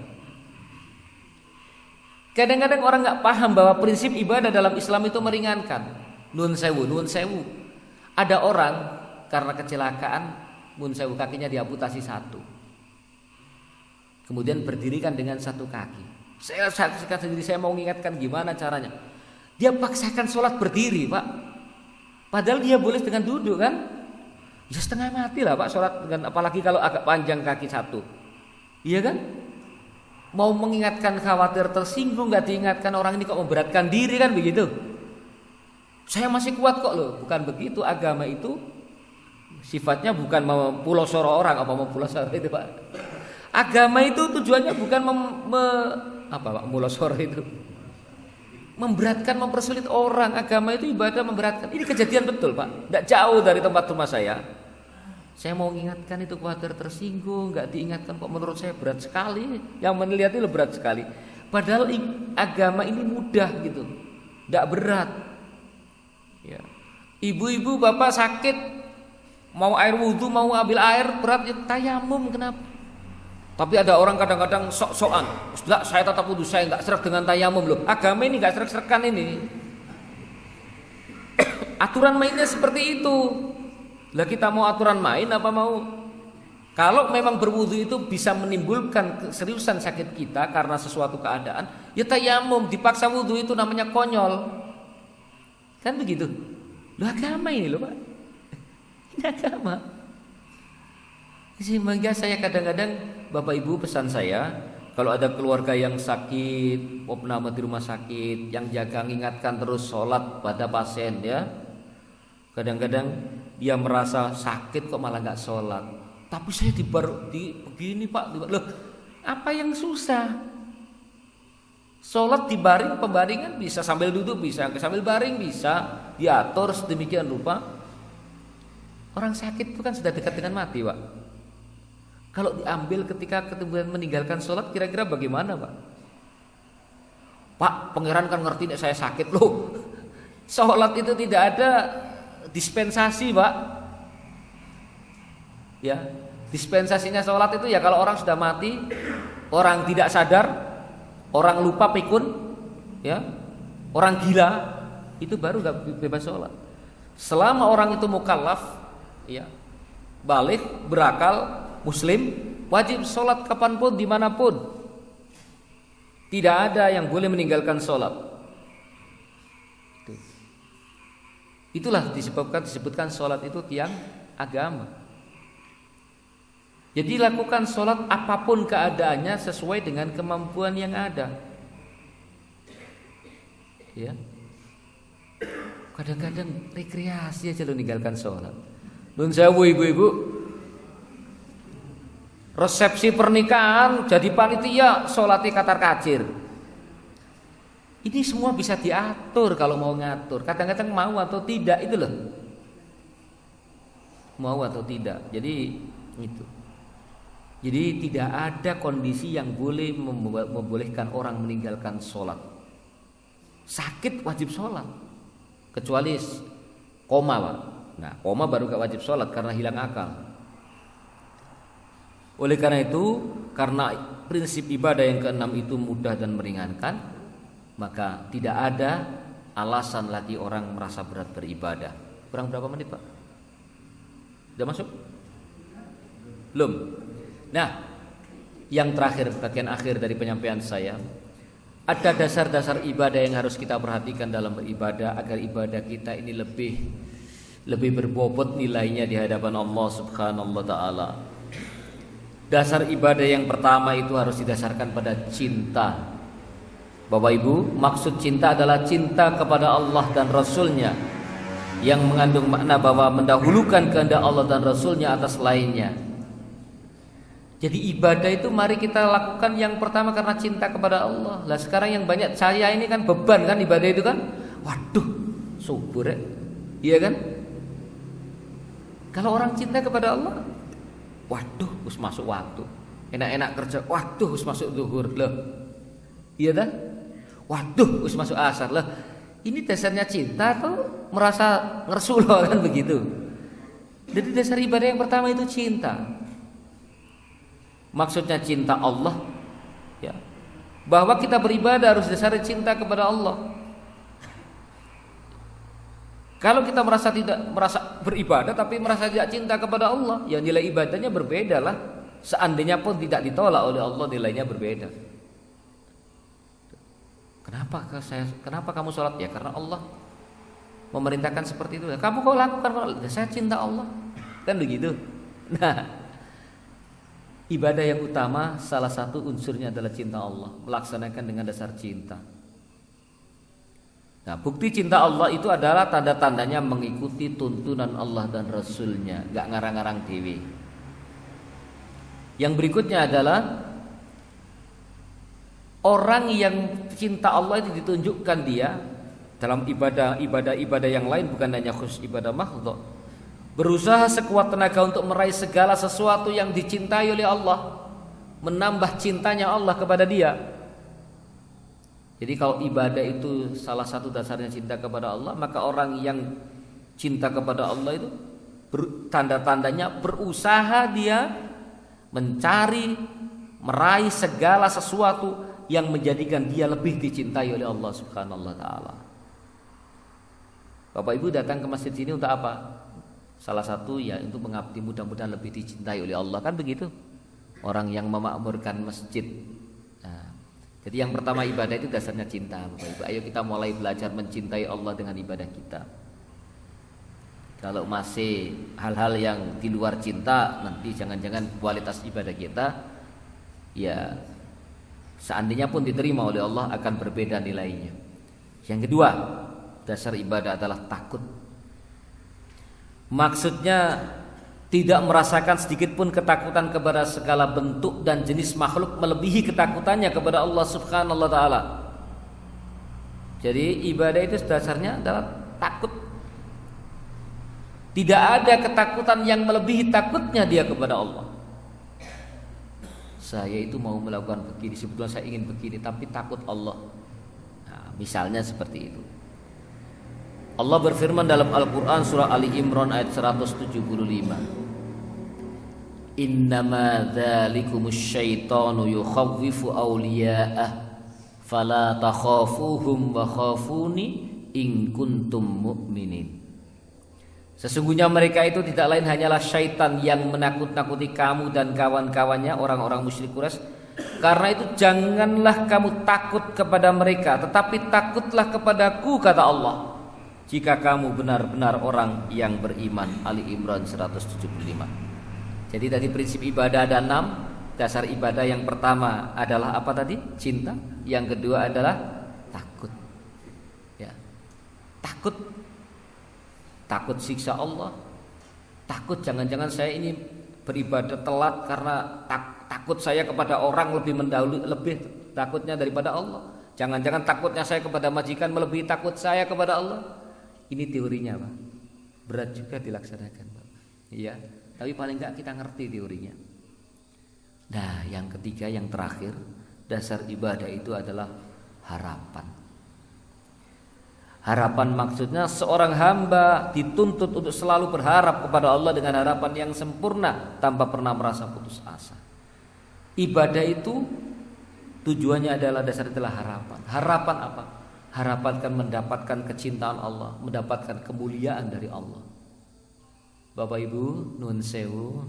Kadang-kadang orang nggak paham bahwa prinsip ibadah dalam Islam itu meringankan. Nun sewu. Ada orang karena kecelakaan, nun sewu, kakinya diamputasi satu. Kemudian berdirikan dengan satu kaki. Saya saksikan sendiri, saya mau mengingatkan gimana caranya. Dia paksakan sholat berdiri, Pak. Padahal dia boleh dengan duduk kan? Ya setengah mati lah Pak sholat dengan, apalagi kalau agak panjang kaki satu. Iya kan? Mau mengingatkan, khawatir tersinggung, nggak diingatkan, orang ini kok memberatkan diri kan begitu. Saya masih kuat kok loh. Bukan begitu, agama itu sifatnya bukan memulosoro orang, apa memulosoro itu Pak. Agama itu tujuannya bukan mulosoro itu. Memberatkan, mempersulit orang. Agama itu ibadah memberatkan. Ini kejadian betul Pak, tidak jauh dari tempat rumah saya. Saya mau mengingatkan itu khawatir tersinggung, nggak diingatkan kok menurut saya berat sekali. Yang melihat itu berat sekali. Padahal agama ini mudah gitu, tidak berat. Ya. Ibu-ibu bapak sakit, mau air wudhu, mau ambil air berat, ya tayamum kenapa? Tapi ada orang kadang-kadang sok-sokan, enggak, saya tetap wudhu, saya enggak serak dengan tayamum loh. Agama ini enggak serak-serakan ini. Aturan mainnya seperti itu. Lah kita mau aturan main apa mau? Kalau memang berwudhu itu bisa menimbulkan keseriusan sakit kita karena sesuatu keadaan, ya tayamum, dipaksa wudhu itu namanya konyol. Kan begitu. Loh agama ini loh Pak. Ini agama. Sehingga saya kadang-kadang, Bapak Ibu, pesan saya, kalau ada keluarga yang sakit, opname di rumah sakit, yang jaga mengingatkan terus sholat pada pasien ya. Kadang-kadang dia merasa sakit kok malah nggak sholat. Tapi saya begini Pak, loh apa yang susah? Sholat di baring, pembaringan bisa, sambil duduk bisa, sambil baring bisa, diatur sedemikian rupa. Orang sakit itu kan sudah dekat dengan mati Pak. Kalau diambil ketika kemudian meninggalkan sholat, kira-kira bagaimana Pak? Pak, pangeran kan ngerti nek saya sakit loh. Sholat itu tidak ada dispensasi Pak. Ya, dispensasinya sholat itu ya kalau orang sudah mati, orang tidak sadar, orang lupa pikun, ya, orang gila, itu baru gak bebas sholat. Selama orang itu mukallaf, ya, balik, berakal, Muslim, wajib sholat kapanpun, dimanapun. Tidak ada yang boleh meninggalkan sholat. Itulah disebutkan sholat itu tiang agama. Jadi lakukan sholat apapun keadaannya sesuai dengan kemampuan yang ada. Ya. Kadang-kadang rekreasi aja lo meninggalkan sholat. Nun sewu ibu-ibu, resepsi pernikahan jadi panitia sholatnya katar kacir. Ini semua bisa diatur kalau mau ngatur. Kadang-kadang mau atau tidak itu loh. Mau atau tidak. Jadi itu. Jadi tidak ada kondisi yang boleh membolehkan orang meninggalkan sholat. Sakit wajib sholat, kecuali koma Pak. Nah koma baru gak wajib sholat karena hilang akal. Oleh karena itu, karena prinsip ibadah yang keenam itu mudah dan meringankan, maka tidak ada alasan lagi orang merasa berat beribadah. Kurang berapa menit Pak? Sudah masuk? Belum? Nah, yang terakhir, bagian akhir dari penyampaian saya, ada dasar-dasar ibadah yang harus kita perhatikan dalam beribadah agar ibadah kita ini lebih berbobot nilainya di hadapan Allah Subhanahu wa taala. Dasar ibadah yang pertama itu harus didasarkan pada cinta. Bapak Ibu, maksud cinta adalah cinta kepada Allah dan Rasulnya, yang mengandung makna bahwa mendahulukan kehendak Allah dan Rasulnya atas lainnya. Jadi ibadah itu mari kita lakukan yang pertama karena cinta kepada Allah. Lah sekarang yang banyak saya ini kan beban kan ibadah itu kan. Waduh, subur ya. Iya kan? Kalau orang cinta kepada Allah, waduh, harus masuk waktu. Enak-enak kerja, waduh, harus masuk zuhur loh. Iya kan? Waduh, harus masuk asar loh. Ini dasarnya cinta atau merasa ngersuloh kan begitu. Jadi dasar ibadah yang pertama itu cinta. Maksudnya cinta Allah, ya. bahwa kita beribadah harus dasari cinta kepada Allah. Kalau kita merasa beribadah tapi merasa tidak cinta kepada Allah, ya nilai ibadahnya berbeda lah. Seandainya pun tidak ditolak oleh Allah, nilainya berbeda. Kenapa kamu sholat? Ya karena Allah memerintahkan seperti itu. Kamu kok lakukan? Ya, saya cinta Allah. Kan begitu. Nah, ibadah yang utama salah satu unsurnya adalah cinta Allah, melaksanakan dengan dasar cinta. Nah, bukti cinta Allah itu adalah tanda-tandanya mengikuti tuntunan Allah dan Rasulnya, gak ngarang-ngarang dewe. Yang berikutnya adalah orang yang cinta Allah itu ditunjukkan dia dalam ibadah yang lain, bukan hanya khusus ibadah makhluk. Berusaha sekuat tenaga untuk meraih segala sesuatu yang dicintai oleh Allah, menambah cintanya Allah kepada dia. Jadi kalau ibadah itu salah satu dasarnya cinta kepada Allah, maka orang yang cinta kepada Allah itu tanda-tandanya berusaha dia mencari, meraih segala sesuatu yang menjadikan dia lebih dicintai oleh Allah Subhanahu wa taala. Bapak Ibu datang ke masjid sini untuk apa? Salah satu ya untuk mengabdi, mudah-mudahan lebih dicintai oleh Allah, kan begitu? Orang yang memakmurkan masjid. Nah, jadi yang pertama ibadah itu dasarnya cinta, Bapak Ibu. Ayo kita mulai belajar mencintai Allah dengan ibadah kita. Kalau masih hal-hal yang di luar cinta, nanti jangan-jangan kualitas ibadah kita ya seandainya pun diterima oleh Allah akan berbeda nilainya. Yang kedua, dasar ibadah adalah takut. Maksudnya tidak merasakan sedikit pun ketakutan kepada segala bentuk dan jenis makhluk melebihi ketakutannya kepada Allah Subhanahu wa taala. Jadi ibadah itu dasarnya adalah takut. Tidak ada ketakutan yang melebihi takutnya dia kepada Allah. Saya itu mau melakukan begini, sebetulnya saya ingin begini, tapi takut Allah. Nah, misalnya seperti itu. Allah berfirman dalam Al-Quran surah Ali Imran ayat 175. Innama dzalikumus syaitanu yukhawwifu awliya'ah fala takhafuhum wa khafuni in kuntum mu'minin. Sesungguhnya mereka itu tidak lain hanyalah syaitan yang menakut-nakuti kamu dan kawan-kawannya orang-orang musyrik Quraisy. Karena itu janganlah kamu takut kepada mereka, tetapi takutlah kepadaku, kata Allah, jika kamu benar-benar orang yang beriman. Ali Imran 175. Jadi tadi prinsip ibadah ada 6. Dasar ibadah yang pertama adalah apa tadi? Cinta. Yang kedua adalah takut. Ya. Takut siksa Allah. Takut jangan-jangan saya ini beribadah telat karena takut saya kepada orang lebih takutnya daripada Allah. Jangan-jangan takutnya saya kepada majikan melebihi takut saya kepada Allah. Ini teorinya, Pak. Berat juga dilaksanakan, Pak. Iya, tapi paling enggak kita ngerti teorinya. Nah, yang ketiga, yang terakhir, dasar ibadah itu adalah harapan. Harapan maksudnya seorang hamba dituntut untuk selalu berharap kepada Allah dengan harapan yang sempurna tanpa pernah merasa putus asa. Ibadah itu tujuannya adalah harapan. Harapan apa? Harapan kan mendapatkan kecintaan Allah, mendapatkan kemuliaan dari Allah. Bapak Ibu, nun sewu,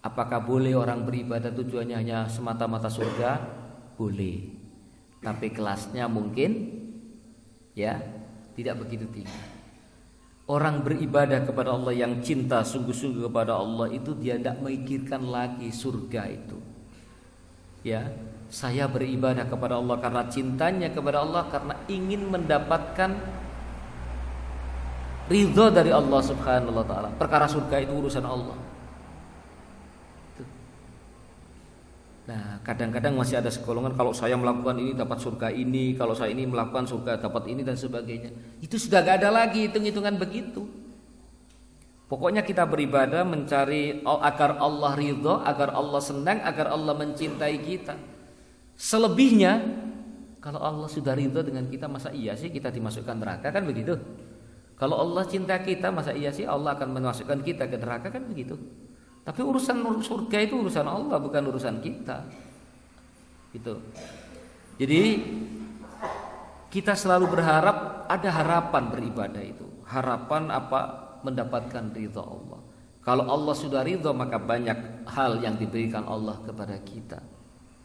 apakah boleh orang beribadah tujuannya hanya semata-mata surga? Boleh. Tapi kelasnya mungkin ya tidak begitu tinggi. Orang beribadah kepada Allah yang cinta sungguh-sungguh kepada Allah itu dia tidak memikirkan lagi surga itu. Ya, saya beribadah kepada Allah karena cintanya kepada Allah, karena ingin mendapatkan ridho dari Allah Subhanahu wa taala. Perkara surga itu urusan Allah. Nah, kadang-kadang masih ada segolongan, kalau saya melakukan ini dapat surga ini, kalau saya ini melakukan surga dapat ini dan sebagainya. Itu sudah gak ada lagi hitung-hitungan begitu. Pokoknya kita beribadah mencari agar Allah ridho, agar Allah senang, agar Allah mencintai kita. Selebihnya, kalau Allah sudah ridho dengan kita, masa iya sih kita dimasukkan neraka, kan begitu? Kalau Allah cinta kita, masa iya sih Allah akan memasukkan kita ke neraka, kan begitu? Tapi urusan surga itu urusan Allah, bukan urusan kita. Gitu. Jadi kita selalu berharap, ada harapan beribadah itu. Harapan apa? Mendapatkan ridha Allah. Kalau Allah sudah ridha, maka banyak hal yang diberikan Allah kepada kita.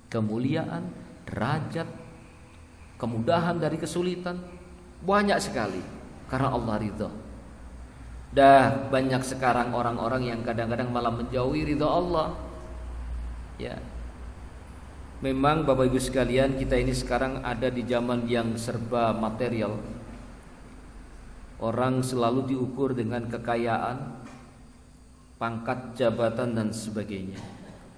Kemuliaan, derajat, kemudahan dari kesulitan, banyak sekali karena Allah ridha. Dah banyak sekarang orang-orang yang kadang-kadang malah menjauhi ridha Allah. Ya. Memang Bapak Ibu sekalian, kita ini sekarang ada di zaman yang serba material. Orang selalu diukur dengan kekayaan, pangkat, jabatan dan sebagainya.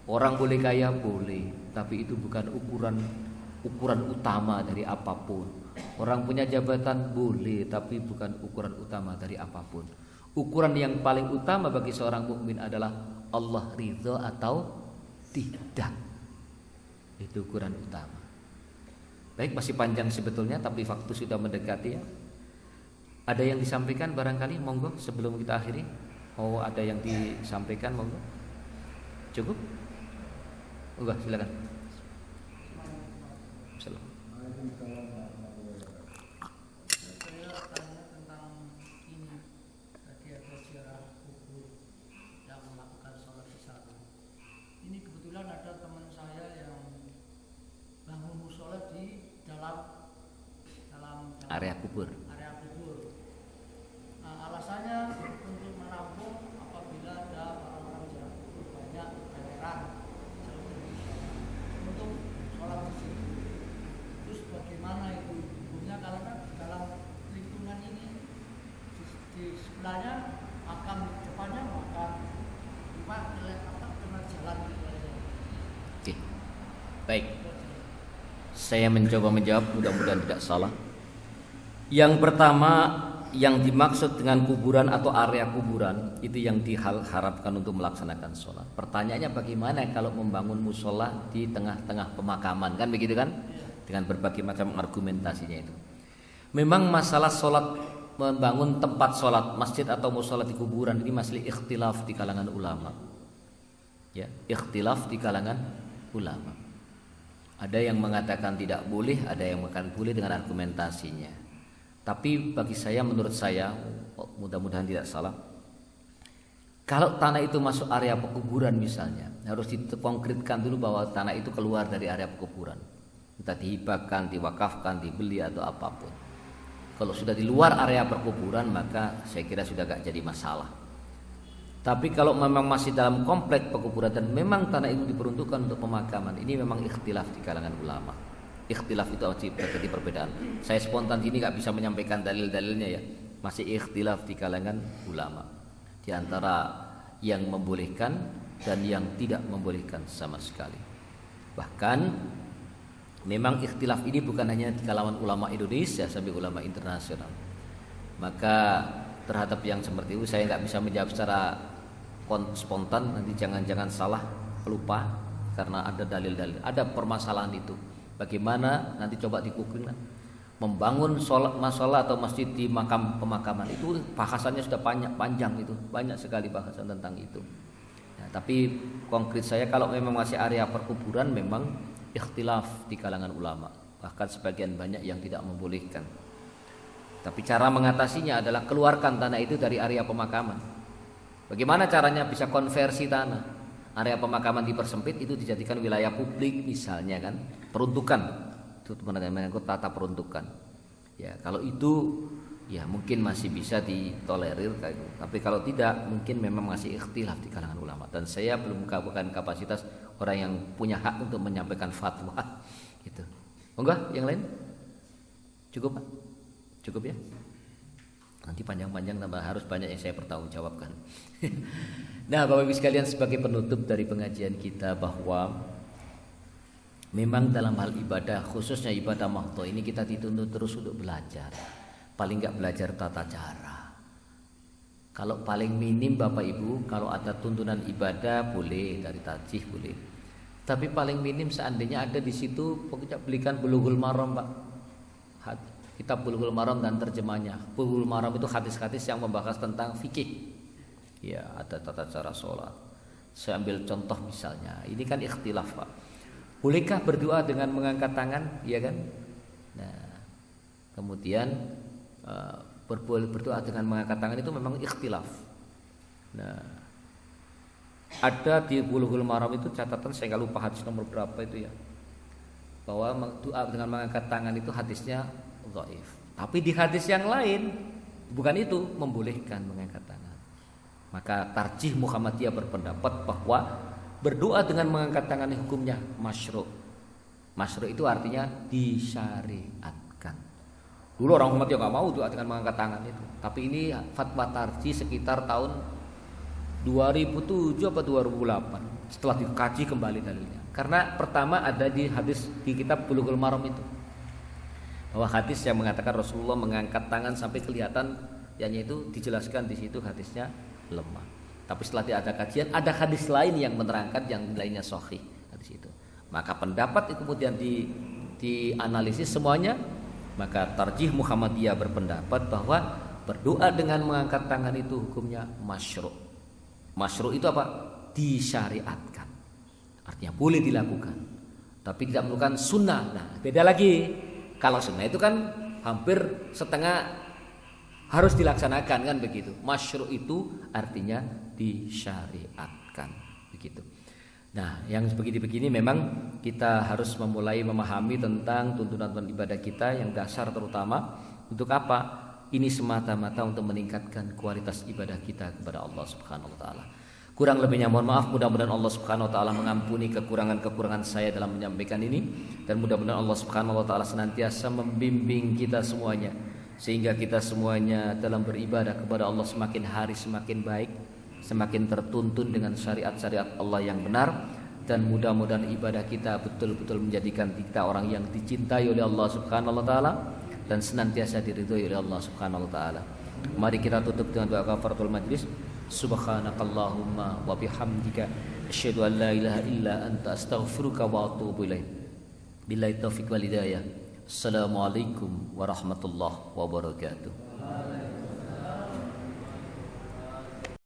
Orang boleh kaya, boleh, tapi itu bukan ukuran utama dari apapun. Orang punya jabatan boleh, tapi bukan ukuran utama dari apapun. Ukuran yang paling utama bagi seorang mukmin adalah Allah ridha atau tidak. Itu ukuran utama. Baik, masih panjang sebetulnya, tapi waktu sudah mendekati ya. Ada yang disampaikan barangkali, monggo sebelum kita akhiri. Oh, ada yang disampaikan, monggo. Cukup? Enggak, silakan. Salam. Saya tanya tentang ini. Tadi ada ziarah kubur yang melakukan sholat di sana. Ini kebetulan ada teman saya yang bangun musola di dalam Area kubur. Nah, alasannya untuk menampung apabila ada orang-orang ziarah kubur banyak daerah untuk sholat di situ. Terus bagaimana itu hukumnya kalau kan dalam lingkungan ini di sebelahnya makam, di depannya makam, kena jalan gitu aja. Oke. Baik. Saya mencoba menjawab, mudah-mudahan tidak salah. Yang pertama, yang dimaksud dengan kuburan atau area kuburan itu yang diharapkan untuk melaksanakan sholat. Pertanyaannya bagaimana kalau membangun musola di tengah-tengah pemakaman, kan begitu kan? Dengan berbagai macam argumentasinya itu. Memang masalah sholat, membangun tempat sholat masjid atau musola di kuburan ini masih ikhtilaf di kalangan ulama. Ya, ikhtilaf di kalangan ulama. Ada yang mengatakan tidak boleh, ada yang mengatakan boleh dengan argumentasinya. Tapi bagi saya, menurut saya, mudah-mudahan tidak salah, kalau tanah itu masuk area pekuburan misalnya, harus dikonkretkan dulu bahwa tanah itu keluar dari area pekuburan. Entah dihibahkan, diwakafkan, dibeli atau apapun. Kalau sudah di luar area perkuburan, maka saya kira sudah gak jadi masalah. Tapi kalau memang masih dalam komplek pekuburan dan memang tanah itu diperuntukkan untuk pemakaman, ini memang ikhtilaf di kalangan ulama. Ikhtilaf itu masih terjadi perbedaan. Saya spontan ini gak bisa menyampaikan dalil-dalilnya ya. Masih ikhtilaf di kalangan ulama, di antara yang membolehkan dan yang tidak membolehkan sama sekali. Bahkan memang ikhtilaf ini bukan hanya di kalangan ulama Indonesia, sampai ulama internasional. Maka terhadap yang seperti itu saya gak bisa menjawab secara spontan. Nanti jangan-jangan salah, lupa, karena ada dalil-dalil, ada permasalahan itu. Bagaimana nanti coba dikukuhkan membangun masalah atau masjid di pemakaman itu bahasannya sudah panjang itu, banyak sekali bahasan tentang itu. Ya, tapi konkret saya kalau memang masih area perkuburan memang ikhtilaf di kalangan ulama, bahkan sebagian banyak yang tidak membolehkan. Tapi cara mengatasinya adalah keluarkan tanah itu dari area pemakaman. Bagaimana caranya? Bisa konversi tanah. Area pemakaman dipersempit, itu dijadikan wilayah publik misalnya kan, peruntukan itu menyangkut tata peruntukan. Ya kalau itu ya mungkin masih bisa ditolerir kayak gitu. Tapi kalau tidak mungkin memang masih ikhtilaf di kalangan ulama. Dan saya belum bukan kapasitas orang yang punya hak untuk menyampaikan fatwa gitu. Enggak, yang lain cukup Pak? Cukup ya? Nanti panjang-panjang tambah harus banyak yang saya pertanggungjawabkan. Nah, Bapak Ibu sekalian, sebagai penutup dari pengajian kita bahwa memang dalam hal ibadah, khususnya ibadah mahdhah ini kita dituntut terus untuk belajar. Paling enggak belajar tata cara. Kalau paling minim Bapak Ibu, kalau ada tuntunan ibadah boleh, dari tajih boleh. Tapi paling minim seandainya ada di situ, pokoknya belikan Bulughul Maram, Pak. Kitab Bulughul Maram dan terjemahnya. Bulughul Maram itu hadis-hadis yang membahas tentang fikih. Ya, ada tata cara sholat. Saya ambil contoh misalnya, ini kan ikhtilaf Pak. Bolehkah berdoa dengan mengangkat tangan? Ya kan? Nah, kemudian berdoa dengan mengangkat tangan itu memang ikhtilaf. Nah, ada di Bulughul Maram itu catatan, saya nggak lupa hadis nomor berapa itu ya, bahwa doa dengan mengangkat tangan itu hadisnya dhaif. Tapi di hadis yang lain bukan itu, membolehkan mengangkat tangan. Maka tarjih Muhammadiyah berpendapat bahwa berdoa dengan mengangkat tangan hukumnya masyru'. Masyru' itu artinya disyariatkan. Dulu orang Muhammadiyah nggak mau doa dengan mengangkat tangan itu. Tapi ini fatwa tarjih sekitar tahun 2007 atau 2008 setelah dikaji kembali dalilnya. Karena pertama ada di hadis di kitab Bulughul Maram itu, bahwa hadis yang mengatakan Rasulullah mengangkat tangan sampai kelihatan, yakni itu dijelaskan di situ hadisnya lemah. Tapi setelah ada kajian, ada hadis lain yang menerangkan yang lainnya sahih hadis itu. Maka pendapat itu kemudian dianalisis semuanya. Maka tarjih Muhammadiyah berpendapat bahwa berdoa dengan mengangkat tangan itu hukumnya masyru'. Masyru' itu apa? Disyariatkan. Artinya boleh dilakukan, tapi tidak merupakan sunnah. Nah, beda lagi. Kalau sunnah itu kan hampir setengah harus dilaksanakan, kan begitu. Masyru' itu artinya disyariatkan, begitu. Nah, yang begini-begini memang kita harus memulai memahami tentang tuntunan ibadah kita yang dasar, terutama untuk apa? Ini semata-mata untuk meningkatkan kualitas ibadah kita kepada Allah Subhanahu wa taala. Kurang lebihnya mohon maaf, mudah-mudahan Allah Subhanahu wa taala mengampuni kekurangan-kekurangan saya dalam menyampaikan ini, dan mudah-mudahan Allah Subhanahu wa taala senantiasa membimbing kita semuanya sehingga kita semuanya dalam beribadah kepada Allah semakin hari semakin baik, semakin tertuntun dengan syariat-syariat Allah yang benar, dan mudah-mudahan ibadah kita betul-betul menjadikan kita orang yang dicintai oleh Allah Subhanahu wa taala dan senantiasa diridhoi oleh Allah Subhanahu wa taala. Mari kita tutup dengan doa kafaratul majlis. Subhanakallahumma wa bihamdika asyhadu an la ilaha illa anta astaghfiruka wa atubu ilaik. Billahi taufiq wal hidayah. Assalamualaikum warahmatullahi wabarakatuh.